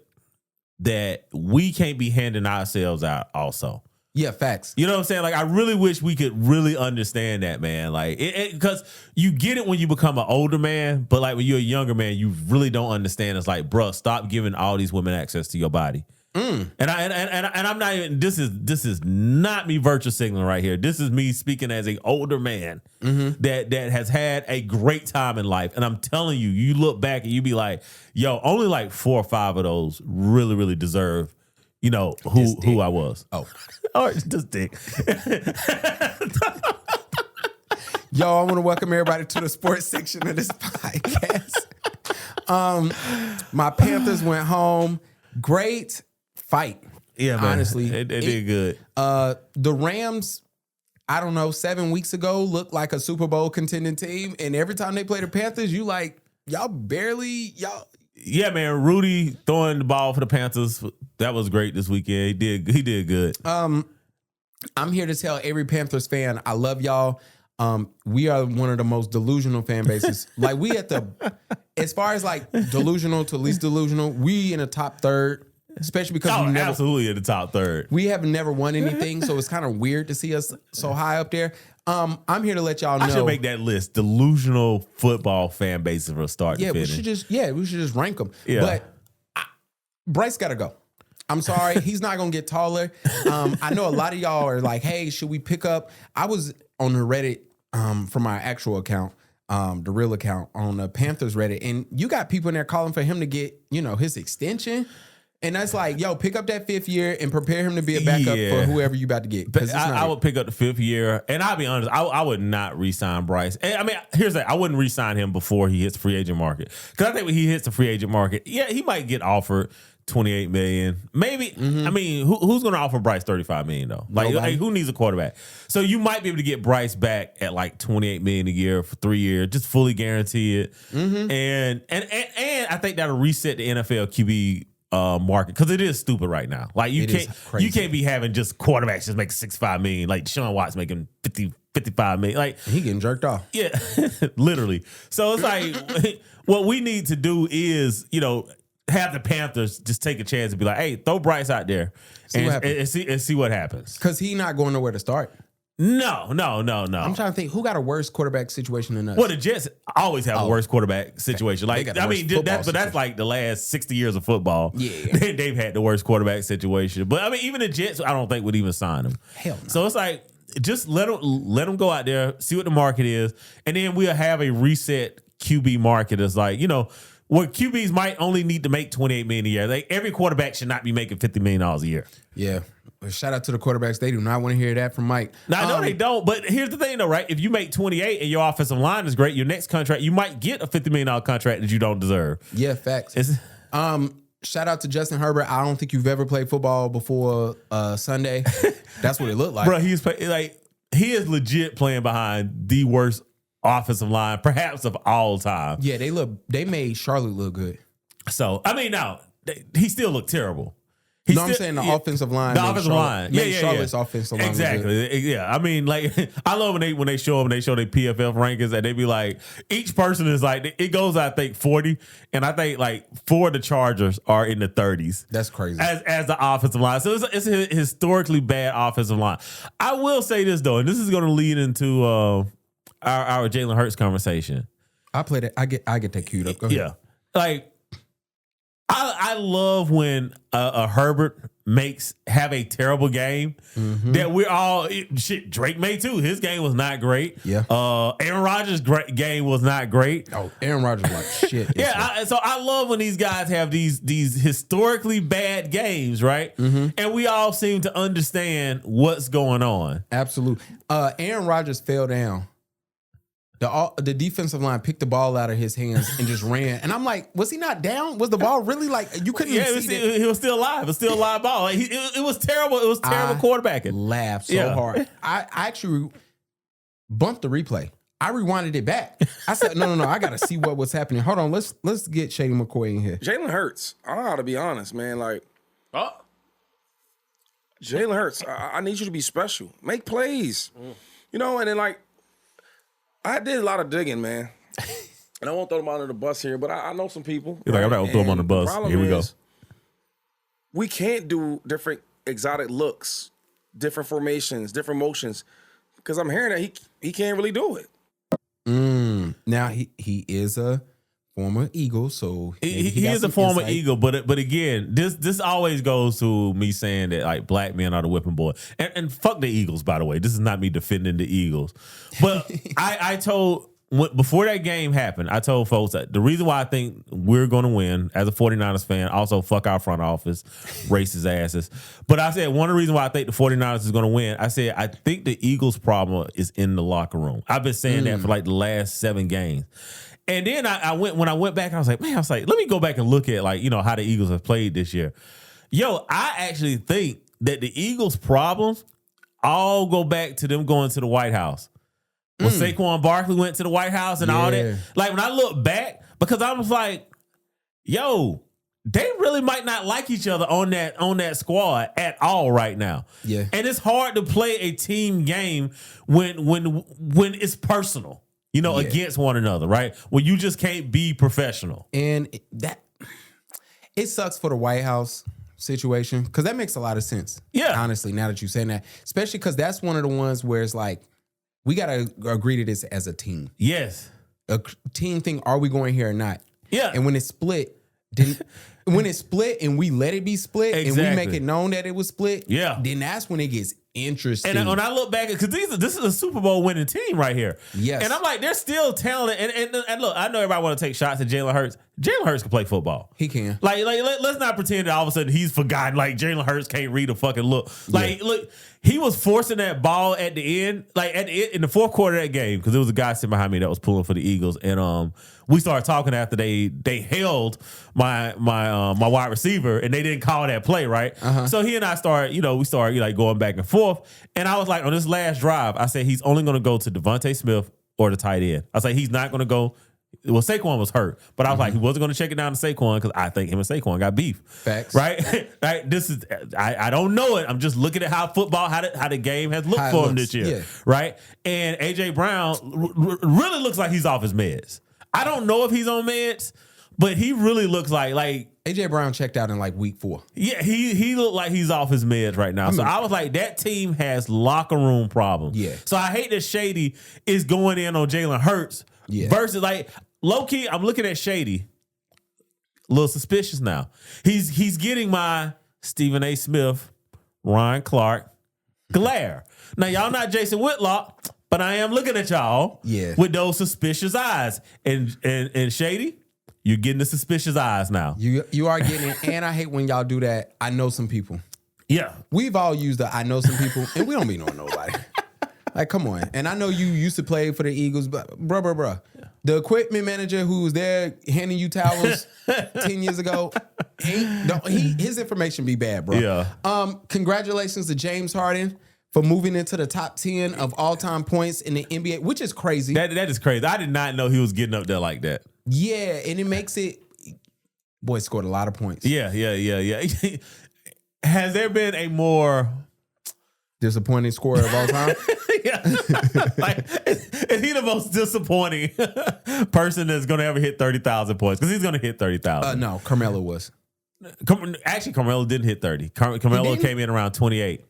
that we can't be handing ourselves out also. Yeah, facts. You know what I'm saying? Like, I really wish we could really understand that, man. Like, because you get it when you become an older man, but like when you're a younger man, you really don't understand. It's like, bruh, stop giving all these women access to your body. And I'm not even. This is not me virtue signaling right here. This is me speaking as an older man that has had a great time in life. And I'm telling you, you look back and you be like, "Yo, only like 4 or 5 of those really, really deserve, who I was." Oh, or this dick. Yo, I want to welcome everybody to the sports section of this podcast. My Panthers went home. Great fight. Yeah, man. Honestly, it did good. The Rams, I don't know, 7 weeks ago looked like a Super Bowl contending team, and every time they play the Panthers, you like, y'all. Yeah, man. Rudy throwing the ball for the Panthers, that was great this weekend. He did good. I'm here to tell every Panthers fan, I love y'all. We are one of the most delusional fan bases. Like, we as far as like delusional to least delusional, we in the top third. Especially because absolutely in the top third. We have never won anything, so it's kind of weird to see us so high up there. I'm here to let y'all know. I should make that list. Delusional football fan base from start to finish. We should just rank them. Yeah. But Bryce got to go. I'm sorry, he's not gonna get taller. I know a lot of y'all are like, "Hey, should we pick up?" I was on the Reddit from our actual account, the real account on the Panthers Reddit, and you got people in there calling for him to get, his extension. And that's like, yo, pick up that 5th year and prepare him to be a backup for whoever you about to get. But I would pick up the 5th year, and I'll be honest, I would not re-sign Bryce. And I mean, here's that: I wouldn't re-sign him before he hits the free agent market, because I think when he hits the free agent market, he might get offered $28 million, maybe. I mean, who's going to offer Bryce $35 million though? Like, who needs a quarterback? So you might be able to get Bryce back at like $28 million a year for 3 years, just fully guarantee it. And I think that'll reset the NFL QB market, because it is stupid right now. Like, you can't be having just quarterbacks just make $65 million, like Deshaun Watts making $55 million. Like, he getting jerked off. Yeah, literally. So it's like, what we need to do is, have the Panthers just take a chance and be like, "Hey, throw Bryce out there and see what happens." Because he not going nowhere to start. No. I'm trying to think, who got a worse quarterback situation than us? Well, the Jets always have a worse quarterback situation. Like, I mean, that's like the last 60 years of football. Yeah, they've had the worst quarterback situation. But I mean, even the Jets, I don't think would even sign him. Hell no. So it's like, just let them go out there, see what the market is, and then we'll have a reset QB market. That's like, where QBs might only need to make $28 million a year. Like, every quarterback should not be making $50 million a year. Yeah. Well, shout out to the quarterbacks. They do not want to hear that from Mike. Now, I know they don't, but here's the thing though, right? If you make 28 and your offensive line is great, your next contract, you might get a $50 million contract that you don't deserve. Yeah, facts. Shout out to Justin Herbert. I don't think you've ever played football before Sunday. That's what it looked like. Bro, he is legit playing behind the worst offensive line, perhaps of all time. Yeah, they made Charlotte look good. So, I mean, now, he still looked terrible. I'm saying the offensive line. The offensive line. Yeah. Charlotte's offensive line. Exactly. Yeah. I mean, like, I love when they show them, they show their PFF rankings, and they be like, each person is like, it goes, I think, 40, and I think like 4 of the Chargers are in the 30s. That's crazy. As the offensive line. So it's a historically bad offensive line. I will say this, though, and this is going to lead into our Jalen Hurts conversation. I play that. I get that queued up. Go ahead. Yeah. Like, I love when a Herbert have a terrible game that we're all shit. Drake made too. His game was not great. Yeah. Aaron Rodgers' game was not great. Oh, Aaron Rodgers like shit. Yeah. So I love when these guys have these historically bad games, right? And we all seem to understand what's going on. Absolutely. Aaron Rodgers fell down. The defensive line picked the ball out of his hands and just ran. And I'm like, was he not down? Was the ball really like, you couldn't even see it? He was still alive. It was still a live ball. Like, it was terrible. It was terrible quarterbacking. Laughed so hard. I actually bumped the replay. I rewinded it back. I said, no. I got to see what was happening. Hold on. Let's get Shady McCoy in here. Jalen Hurts. I don't know how to be honest, man. Like, Jalen Hurts, I need you to be special. Make plays. You know, and then like, I did a lot of digging, man. And I won't throw them under the bus here, but I know some people. You're like, I'm not gonna throw them on the bus. Here we go. We can't do different exotic looks, different formations, different motions, because I'm hearing that he can't really do it. Now he is a former Eagle, so he is a former Eagle, but again, this always goes to me saying that like black men are the whipping boy, and fuck the Eagles, by the way. This is not me defending the Eagles, but I told before that game happened, I told folks that the reason why I think we're going to win as a 49ers fan, also fuck our front office, racist asses. But I said one of the reasons why I think the 49ers is going to win, I said I think the Eagles' problem is in the locker room. I've been saying that for like the last 7 games. And then when I went back, I was like, let me go back and look at like, you know, how the Eagles have played this year. Yo, I actually think that the Eagles' problems all go back to them going to the White House. When Saquon Barkley went to the White House and all that. Like when I look back, because I was like, yo, they really might not like each other on that squad at all right now. Yeah. And it's hard to play a team game when it's personal. You know, against one another, right? When you just can't be professional. And it sucks for the White House situation because that makes a lot of sense. Yeah. Honestly, now that you're saying that, especially because that's one of the ones where it's like, we got to agree to this as a team. Yes. A team thing, are we going here or not? Yeah. And when it's split, when it's split and we let it be split and we make it known that it was split, then that's when it gets interesting. And when I look back, because this is a Super Bowl winning team right here. Yes. And I'm like, they're still talented. And look, I know everybody want to take shots at Jalen Hurts. Jalen Hurts can play football. He can. Like let's not pretend that all of a sudden he's forgotten. Like Jalen Hurts can't read a fucking look. Like, look, he was forcing that ball at the end, like in the fourth quarter of that game, because there was a guy sitting behind me that was pulling for the Eagles, and we started talking after they held my wide receiver and they didn't call that play, right? So he and I started like going back and forth, and I was like, on this last drive, I said he's only going to go to Devontae Smith or the tight end. I was like, he's not going to go. Well, Saquon was hurt, but I was like, he wasn't going to check it down to Saquon because I think him and Saquon got beef. Facts, right? Right. This is I don't know it. I'm just looking at how the game has looked for him this year, right? And AJ Brown really looks like he's off his meds. I don't know if he's on meds, but he really looks like AJ Brown checked out in like week 4. Yeah, he looked like he's off his meds right now. So I was like, that team has locker room problems. Yeah. So I hate that Shady is going in on Jalen Hurts versus like low key. I'm looking at Shady, a little suspicious now. He's getting my Stephen A. Smith, Ryan Clark glare. Now y'all not Jason Whitlock, but I am looking at y'all with those suspicious eyes. And Shady, you're getting the suspicious eyes now. You are getting it, and I hate when y'all do that. I know some people. Yeah. We've all used the I know some people, and we don't be knowing nobody. Like, come on. And I know you used to play for the Eagles, but bruh. The equipment manager who was there handing you towels 10 years ago, his information be bad, bro. Yeah. Congratulations to James Harden for moving into the top 10 of all-time points in the NBA, which is crazy. That is crazy. I did not know he was getting up there like that. Yeah, and it makes it... Boy, scored a lot of points. Yeah. Has there been a more disappointing scorer of all time? yeah. Like, is he the most disappointing person that's going to ever hit 30,000 points? Because he's going to hit 30,000. No, Carmelo was. Actually, Carmelo didn't hit 30. Carmelo came in around 28.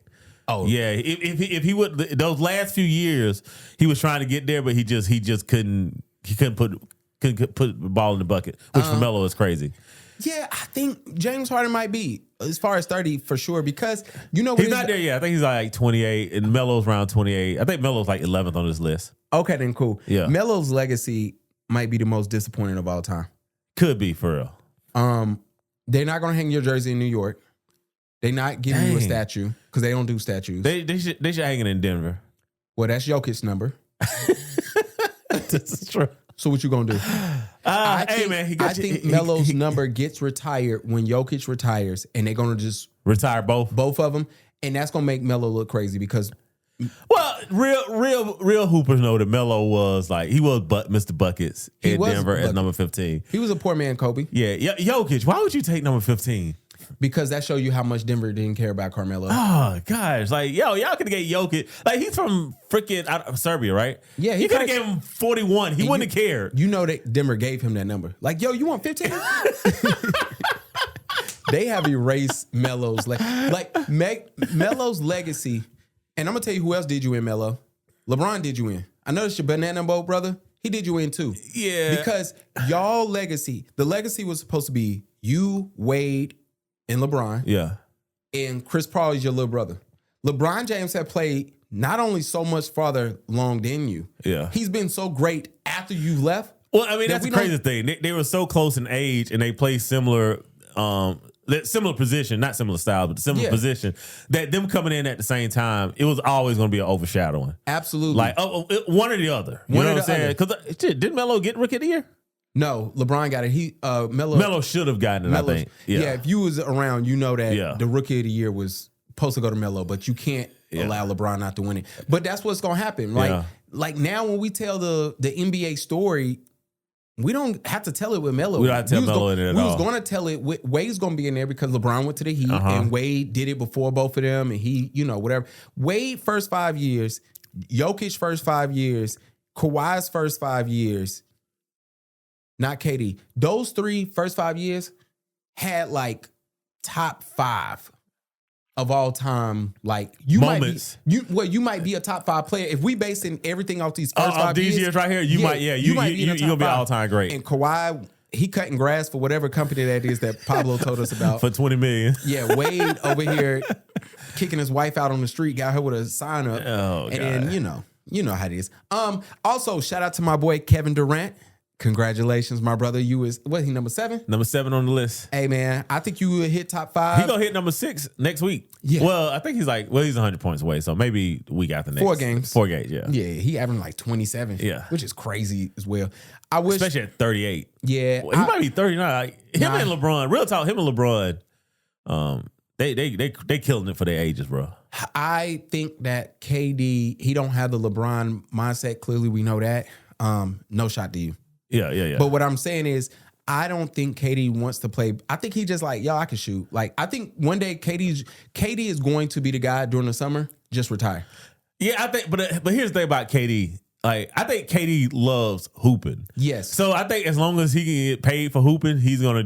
Oh yeah. If he would, those last few years, he was trying to get there, but he just couldn't. He couldn't put the ball in the bucket, which for Melo is crazy. Yeah, I think James Harden might be as far as 30 for sure because he's not there yet. I think he's like 28 and Melo's around 28. I think Melo's like 11th on this list. Okay, then cool. Yeah. Melo's legacy might be the most disappointing of all time. Could be for real. They're not gonna hang your jersey in New York. They're not giving you a statue because they don't do statues. They should hang it in Denver. Well, that's Jokic's number. This is true. So what you gonna do? I think Melo's number gets retired when Jokic retires, and they're gonna just retire both of them, and that's gonna make Melo look crazy because. Well, real hoopers know that Melo was like he was Mr. Buckets in Denver as number 15. He was a poor man, Kobe. Yeah, Jokic. Why would you take number 15? Because that show you how much Denver didn't care about Carmelo. Oh gosh, like y'all could have gave Jokic. Like he's from freaking Serbia, right? Yeah, he could have gave him 41. He wouldn't have cared. You know that Denver gave him that number. Like, yo, you want 15? They have erased Melo's Melo's legacy. And I'm gonna tell you who else did you in, Melo. LeBron did you in. I noticed your banana boat brother. He did you in too. Yeah, because y'all legacy. The legacy was supposed to be you, Wade, and LeBron. Yeah. And Chris Paul is your little brother. LeBron James had played not only so much farther along than you. Yeah. He's been so great after you left. Well, I mean, that's the crazy thing. They were so close in age and they played similar position, not similar style, but similar position, that them coming in at the same time, it was always going to be an overshadowing. Absolutely. Like one or the other. You know what I'm saying? Because didn't Melo get Rookie of the Year? No, LeBron got it. Melo should have gotten it, I think. Yeah, if you was around, you know that the Rookie of the Year was supposed to go to Melo, but you can't allow LeBron not to win it. But that's what's going to happen. Like now when we tell the NBA story, we don't have to tell it with Melo. We don't have to tell Melo in it at all. We was going to tell it with Wade's going to be in there because LeBron went to the Heat and Wade did it before both of them and he, whatever. Wade first 5 years, Jokic first 5 years, Kawhi's first 5 years, not KD. Those three first 5 years had like top 5 of all time. Like you moments. You might be a top 5 player if we basing everything off these first 5 these years right here. You might you're gonna be all time great. And Kawhi, he cutting grass for whatever company that is that Pablo told us about for $20 million. Yeah, Wade over here kicking his wife out on the street, got her with a sign up. Oh, and God. then you know how it is. Also shout out to my boy Kevin Durant. Congratulations, my brother. You is he number 7? Number 7 on the list. Hey man, I think you will hit top 5. He gonna hit number 6 next week. Yeah. Well, I think he's 100 points away, so maybe the week after next. 4 games. 4 games, yeah. Yeah, he having like 27. Yeah. Which is crazy as well. I wish, especially at 38. Yeah. Well, he might be 39. Him and LeBron, real talk, him and LeBron, they killing it for their ages, bro. I think that KD, he don't have the LeBron mindset. Clearly, we know that. No shot to you. Yeah. But what I'm saying is, I don't think KD wants to play. I think he just like, yo, I can shoot. Like, I think one day KD is going to be the guy during the summer. Just retire. Yeah, I think. But here's the thing about KD. Like, I think KD loves hooping. Yes. So I think as long as he can get paid for hooping, he's gonna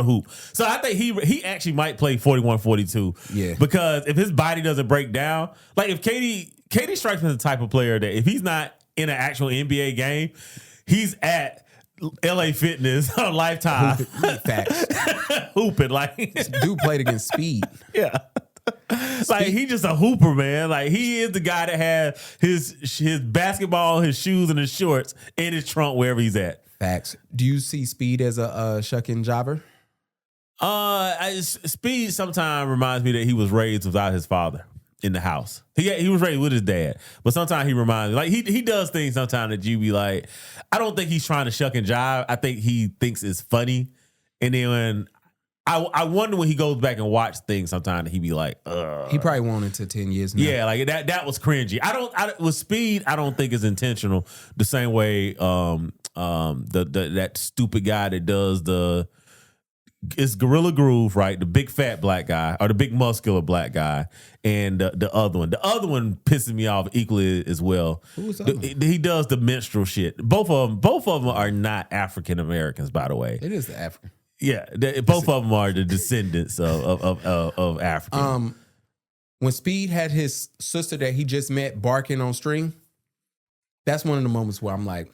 hoop. So I think he actually might play 41, 42. Yeah. Because if his body doesn't break down, like if KD strikes me as the type of player that if he's not in an actual NBA game, he's at LA Fitness on Lifetime. Facts. Hooping. Like dude played against speed. Yeah. Like he just a hooper, man. Like he is the guy that had his basketball, his shoes, and his shorts in his trunk wherever he's at. Facts. Do you see Speed as a Shuck and Jiver? Speed sometimes reminds me that he was raised without his father in the house. He was raised with his dad, but sometimes he reminds me, like he does things sometimes that you be like, I don't think he's trying to shuck and jive. I think he thinks it's funny, and then when I wonder when he goes back and watch things sometimes that he be like, ugh. He probably won't until 10 years now. Yeah, like that was cringy. With Speed, I don't think it's intentional. The same way that stupid guy that does the it's Gorilla Groove, right? The big fat black guy or the big muscular black guy, and the other one. The other one pisses me off equally as well. Who's that? He does the minstrel shit. Both of them are not African Americans, by the way. It is the African. Yeah, both of them are the descendants of African. When Speed had his sister that he just met barking on string, that's one of the moments where I'm like,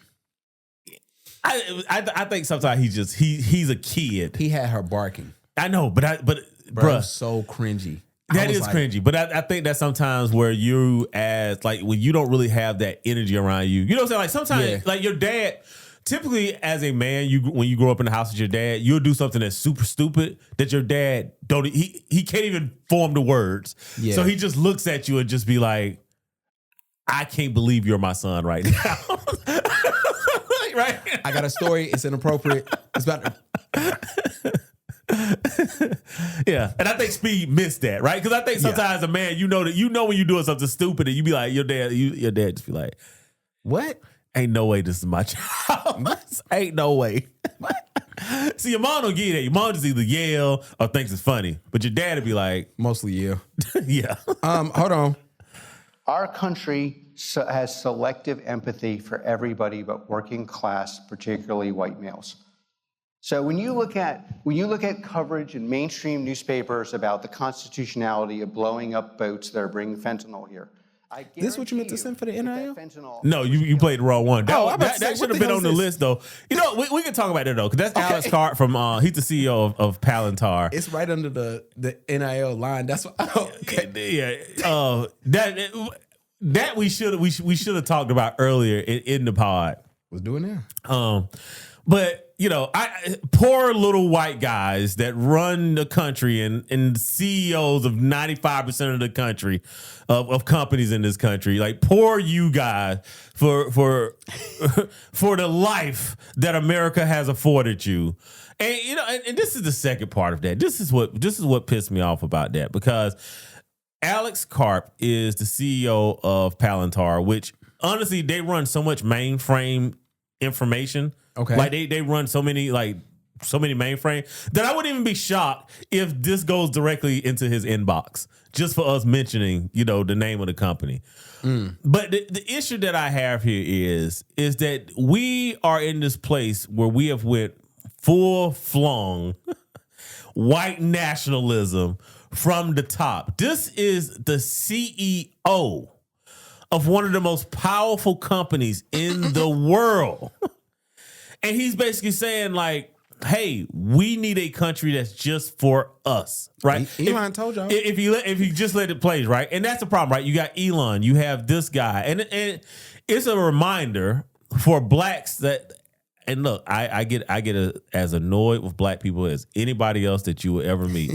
I think sometimes he's a kid. He had her barking. I know, but Bro, so cringy. That is cringy, but I think that sometimes where you as like when you don't really have that energy around you, you know what I'm saying? Like sometimes like your dad. Typically, as a man, when you grow up in the house with your dad, you'll do something that's super stupid that your dad don't. He can't even form the words. Yeah. So he just looks at you and just be like, "I can't believe you're my son right now." Right? I got a story. It's inappropriate. It's about. Yeah, and I think Speed missed that, right? Because I think sometimes as a man, you know when you're doing something stupid, and you be like, your dad just be like, "What? Ain't no way this is my child. Ain't no way." What? See, your mom don't get it. Your mom just either yell or thinks it's funny. But your dad would be like, mostly yell. Yeah. Hold on. Our country has selective empathy for everybody but working class, particularly white males. So when you look at coverage in mainstream newspapers about the constitutionality of blowing up boats that are bringing fentanyl here, this is what you meant to send for the NIL? No, you played the wrong one. That should have been on the this? list, though. You know, we can talk about that, though, because that's Alex Cart from, he's the CEO of Palantir. It's right under the NIL line. That's what. Yeah. That we should have talked about earlier in the pod. Was doing that. But you know, poor little white guys that run the country and CEOs of 95% of the country of companies in this country, like poor you guys for the life that America has afforded you. And you know, and this is the second part of that. This is what pissed me off about that, because Alex Karp is the CEO of Palantir, which honestly they run so much mainframe information. Okay. Like they run so many mainframe that I wouldn't even be shocked if this goes directly into his inbox just for us mentioning, you know, the name of the company. But the issue that I have here is that we are in this place where we have went full flung white nationalism from the top. This is the CEO of one of the most powerful companies in the world. And he's basically saying, like, hey, we need a country that's just for us, right? Elon told y'all. If you just let it play, right? And that's the problem, right? You got Elon, you have this guy. And it's a reminder for blacks that, and look, I get as annoyed with black people as anybody else that you will ever meet.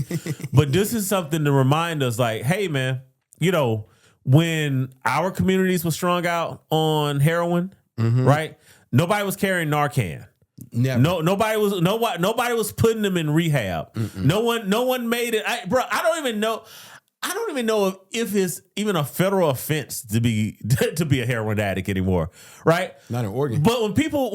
But this is something to remind us, like, hey, man, you know, when our communities were strung out on heroin, right? Nobody was carrying Narcan. Never. Nobody was putting them in rehab. No one made it. I don't even know if it's even a federal offense to be a heroin addict anymore, right? Not in Oregon. But when people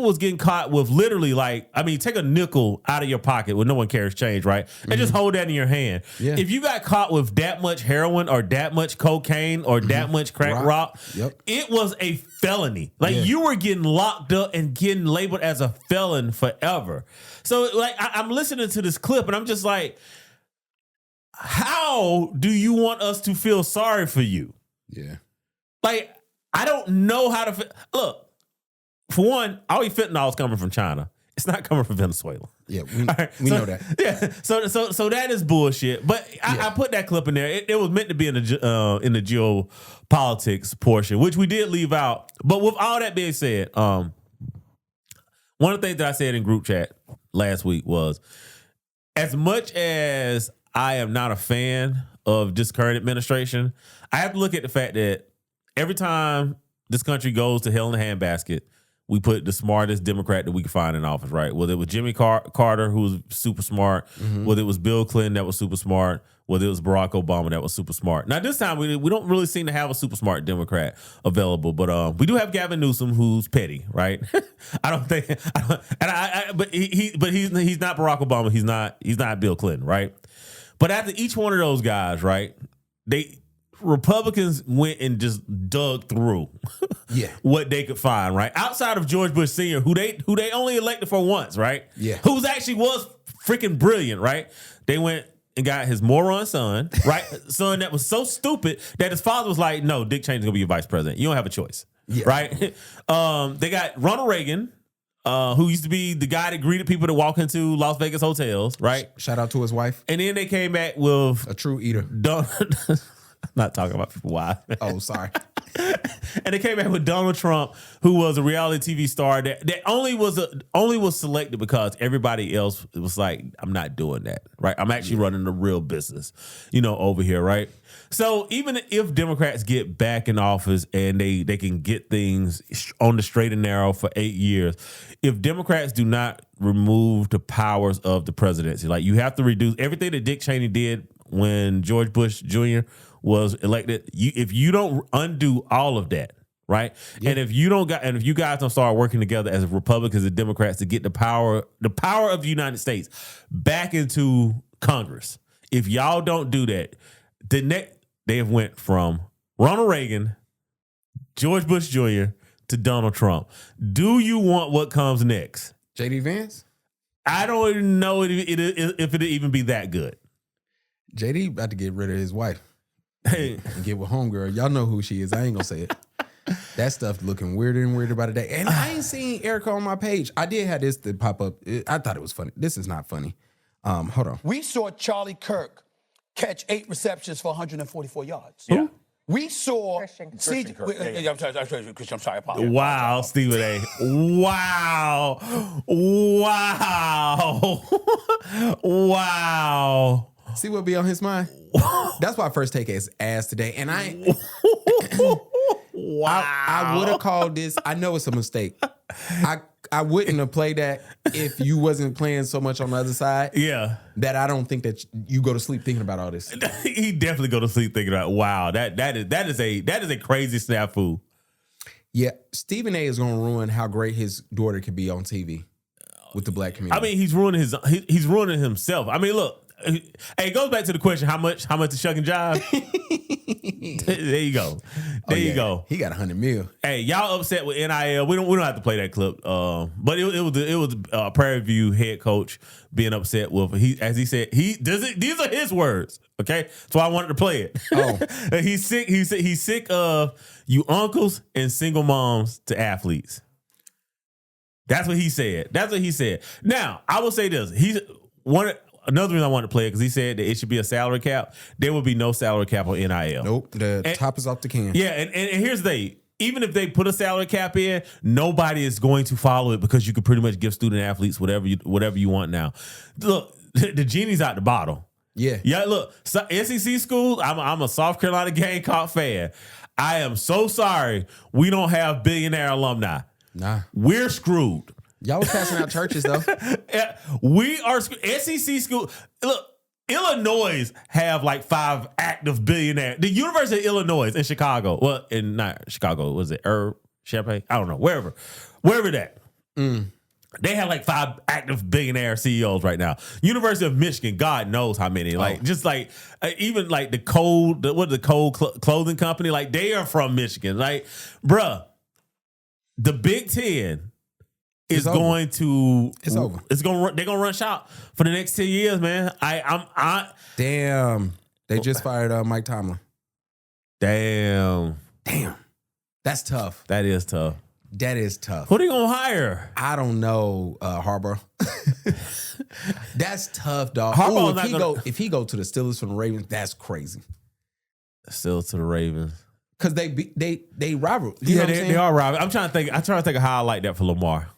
was getting caught with literally, like, I mean, take a nickel out of your pocket when no one carries change, right? And just hold that in your hand. Yeah. If you got caught with that much heroin or that much cocaine or that much crack rock, it was a felony. Like you were getting locked up and getting labeled as a felon forever. So like I'm listening to this clip and I'm just like, how do you want us to feel sorry for you? Yeah. Like, I don't know how to look. For one, all your fentanyl is coming from China. It's not coming from Venezuela. Yeah, we know that. Yeah, so that is bullshit. But I put that clip in there. It was meant to be in the geopolitics portion, which we did leave out. But with all that being said, one of the things that I said in group chat last week was, as much as I am not a fan of this current administration, I have to look at the fact that every time this country goes to hell in a handbasket, we put the smartest Democrat that we could find in office, right? Whether it was Jimmy Carter, who was super smart, whether it was Bill Clinton that was super smart, whether it was Barack Obama that was super smart. Now, this time, we don't really seem to have a super smart Democrat available, but we do have Gavin Newsom, who's petty, right? But he's not Barack Obama. He's not Bill Clinton, right? But after each one of those guys, right, Republicans went and just dug through what they could find, right? Outside of George Bush Sr., who they only elected for once, right? Yeah. Who's actually was freaking brilliant, right? They went and got his moron son, right? Son that was so stupid that his father was like, no, Dick Cheney's gonna be your vice president. You don't have a choice. Right? They got Ronald Reagan, who used to be the guy that greeted people that walk into Las Vegas hotels, right? Shout out to his wife. And then they came back with a true eater. I'm not talking about people. Why? Oh, sorry. And they came back with Donald Trump, who was a reality TV star that only was selected because everybody else was like, I'm not doing that, right? I'm actually running a real business, over here, right? So even if Democrats get back in office and they can get things on the straight and narrow for 8 years, if Democrats do not remove the powers of the presidency, like you have to reduce everything that Dick Cheney did when George Bush Jr. was elected, if you don't undo all of that, right? Yeah. And if you guys don't start working together as Republicans and Democrats to get the power of the United States back into Congress, if y'all don't do that, they have went from Ronald Reagan, George Bush Jr. to Donald Trump. Do you want what comes next? JD Vance? I don't even know if it'll even be that good. JD about to get rid of his wife. Hey, and get with homegirl. Y'all know who she is. I ain't gonna say it. That stuff looking weirder and weirder by the day. And I ain't seen Erica on my page. I did have this to pop up. I thought it was funny. This is not funny. Hold on. We saw Charlie Kirk catch 8 receptions for 144 yards. Yeah. We saw Christian Kirk. I'm sorry. I apologize. Wow, Stephen A. Wow. Wow. See what be on his mind? That's why First Take is ass today. And I would have called this. I know it's a mistake. I wouldn't have played that if you wasn't playing so much on the other side. Yeah. That I don't think that you go to sleep thinking about all this. He definitely go to sleep thinking about, wow, that is a crazy snafu. Yeah. Stephen A is gonna ruin how great his daughter can be on TV with the black community. I mean, he's ruining himself. I mean, look. Hey, it goes back to the question: how much to Shuck and Jive? There you go. You go. He got $100 million. Hey, y'all upset with NIL? We don't have to play that clip. But it was Prairie View head coach being upset with as he said these are his words. Okay, so I wanted to play it. Oh, he's sick. He's sick of you uncles and single moms to athletes. That's what he said. Now I will say this: another reason I wanted to play it because he said that it should be a salary cap. There will be no salary cap on NIL. Nope. The top is off the can. Yeah, and here's the thing. Even if they put a salary cap in, nobody is going to follow it because you can pretty much give student athletes whatever you want now. Look, the genie's out the bottle. Yeah. Yeah, look, SEC schools, I'm a South Carolina Gamecock fan. I am so sorry we don't have billionaire alumni. Nah. We're screwed. Y'all was passing out churches, though. We are SEC school. Look, Illinois have like 5 active billionaires. The University of Illinois in Chicago. Well, in not Chicago, was it Champaign? I don't know. Wherever that. They have like 5 active billionaire CEOs right now. University of Michigan, God knows how many. Like just like even like the Code clothing company. Like they are from Michigan. Like, bruh, the Big Ten. It's over. They're gonna run shop for the next 10 years, man. Damn. They just fired Mike Tomlin. Damn. That's tough. That is tough. Who they gonna hire? I don't know. Harbaugh. That's tough, dog. If he go to the Steelers from the Ravens, that's crazy. Still to the Ravens. Because they rival. They are rival. I'm trying to think of how I like that for Lamar.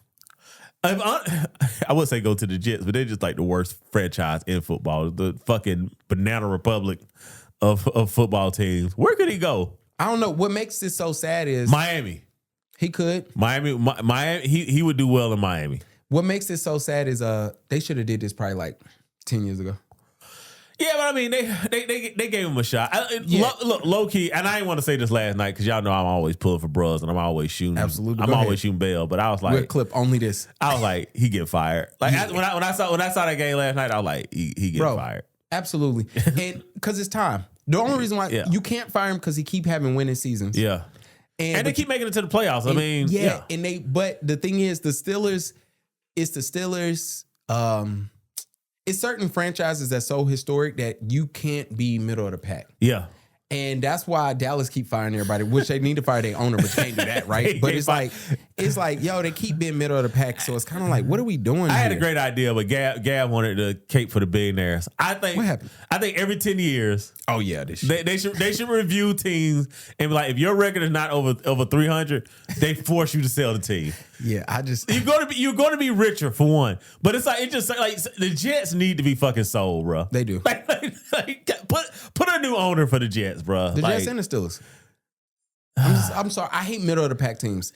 I would say go to the Jets, but they're just like the worst franchise in football. The fucking banana republic of football teams. Where could he go? I don't know. What makes this so sad is Miami. He could. Miami. He would do well in Miami. What makes it so sad is they should have did this probably like 10 years ago. Yeah, but I mean, they gave him a shot. Look, low key, and I didn't want to say this last night because y'all know I'm always pulling for bros and I'm always shooting. Absolutely, I'm always shooting bail. But I was like, we'll clip only this. I was like, he get fired. Like when I saw that game last night, I was like, he get fired. Absolutely, and because it's time. The only reason why you can't fire him because he keep having winning seasons. Yeah, and they keep making it to the playoffs. I mean, and but the thing is, the Steelers. It's the Steelers. It's certain franchises that's so historic that you can't be middle of the pack. Yeah. And that's why Dallas keep firing everybody, which they need to fire their owner, but can't do that, right? But it's like, yo, they keep being middle of the pack. So it's kind of like, what are we doing I here? had a great idea, but Gav wanted to cape for the billionaires. I think what happened? I think every 10 years. Oh yeah, they should review teams and be like, if your record is not over 300, they force you to sell the team. Yeah, you're going to be richer for one, but it's like the Jets need to be fucking sold, bro. They do. Put a new owner for the Jets, bro. The Jets and the Steelers. I'm sorry, I hate middle of the pack teams.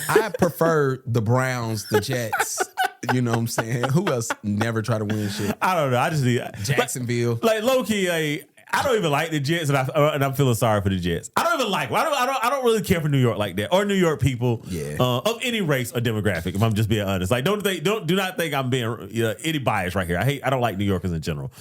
I prefer the Browns, the Jets. You know what I'm saying? Who else never try to win shit? I don't know. I just need Jacksonville. Like low key, I don't even like the Jets, and I'm feeling sorry for the Jets. I don't even like them. I don't really care for New York like that, or New York people of any race or demographic. If I'm just being honest, like do not think I'm being any bias right here. I don't like New Yorkers in general.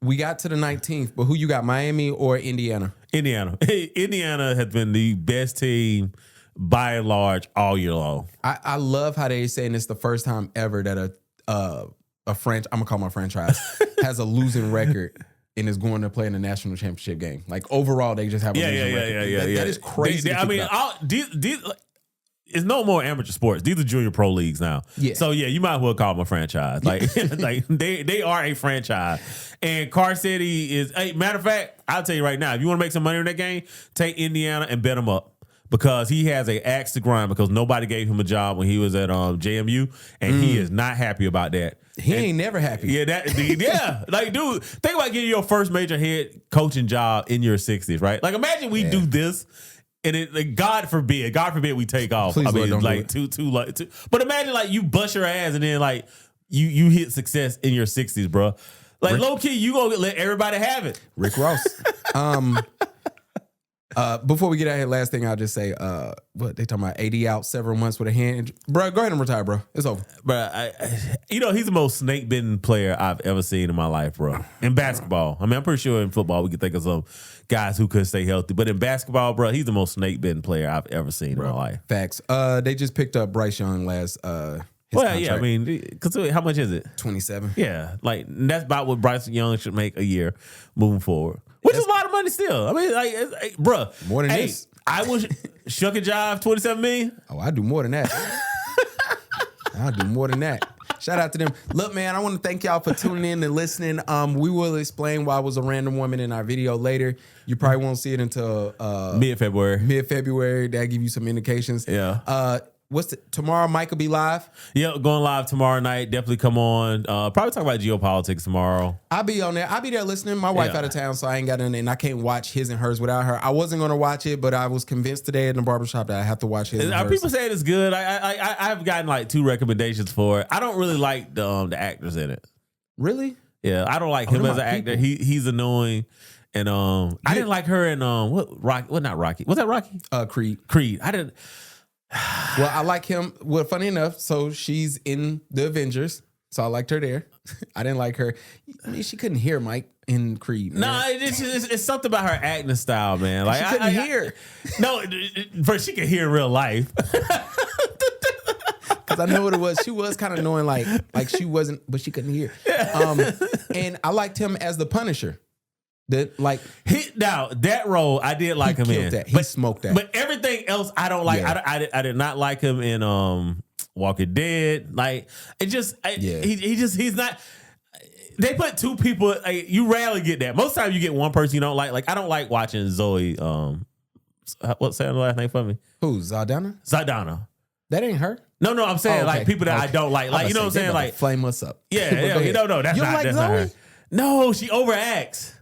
We got to the 19th, but who you got, Miami or Indiana? Indiana. Indiana has been the best team by and large all year long. I love how they saying it's the first time ever that a French, I'm gonna call my franchise, has a losing record. And is going to play in the national championship game. Like overall, they just have a losing record. That is crazy. It's no more amateur sports. These are junior pro leagues now. Yeah. So you might as well call them a franchise. Like they are a franchise. And Car City is. Matter of fact, I'll tell you right now, if you want to make some money in that game, take Indiana and bet them up. Because he has an axe to grind because nobody gave him a job when he was at JMU, and he is not happy about that. He ain't never happy. Yeah, like dude, think about getting your first major head coaching job in your 60s, right? Like imagine we do this, and it God forbid we take off. Please, I mean, Lord, like too. But imagine like you bust your ass and then like you hit success in your 60s, bro. Like low key, you gonna let everybody have it. Rick Ross. Before we get out here, last thing I'll just say, what they talking about? AD out several months with a hand injury. Bro, go ahead and retire, bro. It's over. Bro, he's the most snake bitten player I've ever seen in my life, bro. In basketball, I mean, I'm pretty sure in football we could think of some guys who could stay healthy, but in basketball, bro, he's the most snake bitten player I've ever seen in my life. Facts. They just picked up Bryce Young last. Well, contract. Yeah, I mean, because how much is it? 27. Yeah, like that's about what Bryce Young should make a year moving forward. Which is a lot of money still. I mean, like, bruh. More than this. I wish Shuck and Jive 27 million. Oh, I do more than that. I'll do more than that. Shout out to them. Look, man, I want to thank y'all for tuning in and listening. We will explain why I was a random woman in our video later. You probably won't see it until mid-February. That'll give you some indications. Yeah. Tomorrow Mike will be live? Yeah, going live tomorrow night. Definitely come on. Probably talk about geopolitics tomorrow. I'll be on there. I'll be there listening. My wife out of town, so I ain't got in, and I can't watch his and hers without her. I wasn't going to watch it, but I was convinced today in the barbershop that I have to watch his and hers. People saying it's good. I've gotten like 2 recommendations for it. I don't really like the actors in it. Really? Yeah, I don't like him as an actor. He's annoying. And I didn't like her in not Rocky. Was that Rocky? Creed. I didn't. Well, I like him. Well, funny enough, so she's in the Avengers, so I liked her there. I didn't like her. I mean, she couldn't hear Mike in Creed. Man. No, it's something about her acting style, man. Like she couldn't hear. No, first she could hear in real life. Because I know what it was. She was kind of annoying, like she wasn't, but she couldn't hear. And I liked him as the Punisher. That role I did like him in. He smoked that. But everything else I don't like. Yeah. I did not like him in Walking Dead. Like it just he's not. They put 2 people. Like, you rarely get that. Most times you get one person you don't like. Like I don't like watching Zoe. What's the last name for me? Who? Zadana. That ain't her. No. I'm saying like people that I don't like. Like you know what I'm saying? Like flame us up. Yeah. No. That's not her. No, she overacts.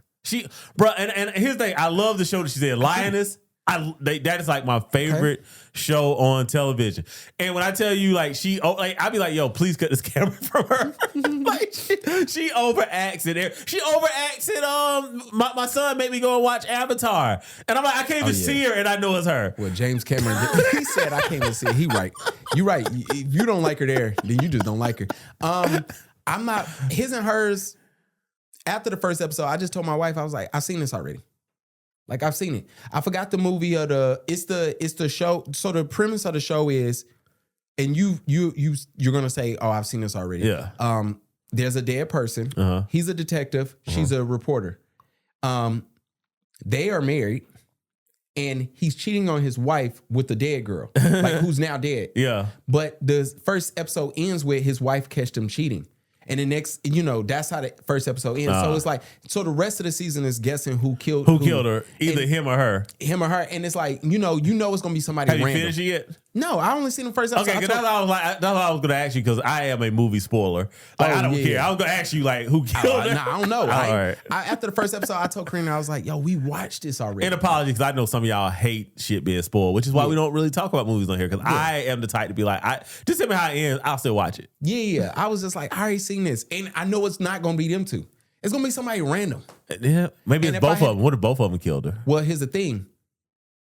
Bro, and here's the thing. I love the show that she's in. Lioness. That is like my favorite show on television. And when I tell you, like, I'd be like, yo, please cut this camera from her. Like, she overacts it. She overacts it. My son made me go and watch Avatar. And I'm like, I can't even see her, and I know it's her. Well, James Cameron, he said, I can't even see her. He right. You right. If you don't like her there, then you just don't like her. I'm not, his and hers, after the first episode, I just told my wife, I was like, I've seen this already. Like, I've seen it. I forgot the movie of it's the show. So the premise of the show is, and you're gonna say, oh, I've seen this already. Yeah. There's a dead person. He's a detective. She's a reporter. They are married, and he's cheating on his wife with the dead girl, like who's now dead. Yeah. But the first episode ends with his wife catched him cheating. And the next, that's how the first episode ends. So it's like, so the rest of the season is guessing who killed her, either him or her. And it's like, it's gonna be somebody random. Have you finished it yet? No, I only seen the first episode. Okay, because that's what I was going to ask you, because I am a movie spoiler. Like, I don't care. I was going to ask you, like, who killed her? No, I don't know. All right. After the first episode, I told Karina, I was like, yo, we watched this already. And apologies, because I know some of y'all hate shit being spoiled, which is why we don't really talk about movies on here, because I am the type to be like, just tell me how it ends, I'll still watch it. Yeah. I was just like, I already seen this. And I know it's not going to be them two. It's going to be somebody random. Yeah, maybe it's both of them. What if both of them killed her? Well, here's the thing.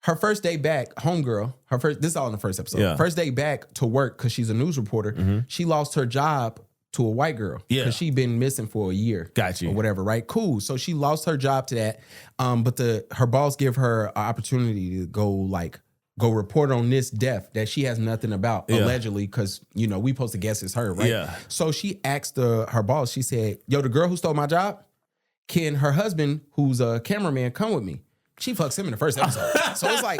Her first day back, homegirl, this is all in the first episode. Yeah. First day back to work, because she's a news reporter, she lost her job to a white girl. Yeah. Because she'd been missing for a year. Got you. Or whatever, right? Cool. So she lost her job to that. But her boss give her an opportunity to go report on this death that she has nothing about, allegedly, because, we supposed to guess it's her, right? Yeah. So she asked her boss, she said, yo, the girl who stole my job, can her husband, who's a cameraman, come with me? She fucks him in the first episode. So it's like,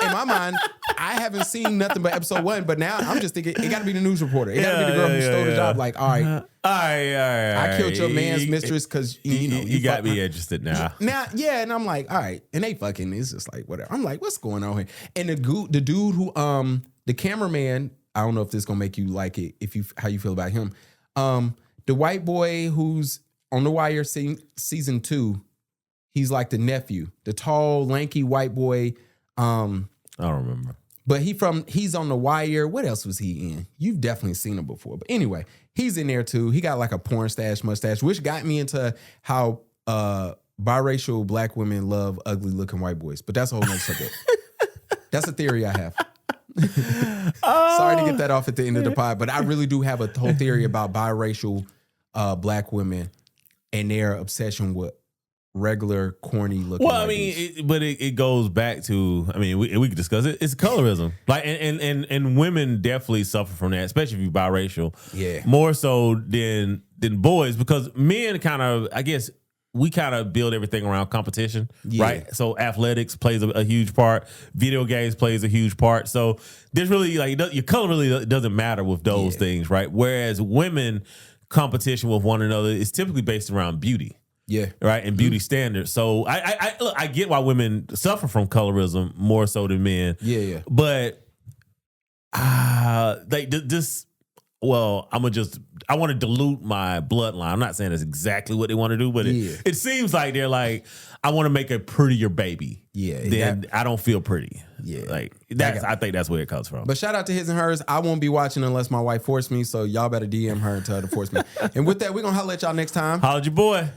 in my mind, I haven't seen nothing but episode 1, but now I'm just thinking, it got to be the news reporter. It got to be the girl who stole the job. Like, all right. I killed your man's mistress because, you got me interested now. And I'm like, all right. And they fucking, it's just like, whatever. I'm like, what's going on here? And the dude who, the cameraman, I don't know if this is going to make you like it, how you feel about him. The white boy who's on The Wire season 2, he's like the nephew, the tall, lanky white boy. I don't remember. But he's on The Wire. What else was he in? You've definitely seen him before. But anyway, he's in there too. He got like a porn mustache, which got me into how biracial black women love ugly looking white boys. But that's a whole nother subject. That's a theory I have. Sorry to get that off at the end of the pod, but I really do have a whole theory about biracial black women and their obsession with regular corny looking. Well, I mean, it goes back to, I mean, we could discuss it. It's colorism, like, and women definitely suffer from that, especially if you're biracial. Yeah, more so than boys, because men kind of, I guess, we kind of build everything around competition, right? So athletics plays a huge part. Video games plays a huge part. So there's really your color really doesn't matter with those things, right? Whereas women, competition with one another is typically based around beauty. Yeah. Right. And beauty standards. So I get why women suffer from colorism more so than men. Yeah. But I want to dilute my bloodline. I'm not saying that's exactly what they want to do, but it seems like they're like, I want to make a prettier baby. Yeah. Then I don't feel pretty. Yeah. Like I think that's where it comes from. But shout out to his and hers. I won't be watching unless my wife forced me. So y'all better DM her and tell her to force me. And with that, we're going to holler at y'all next time. Holla at your boy.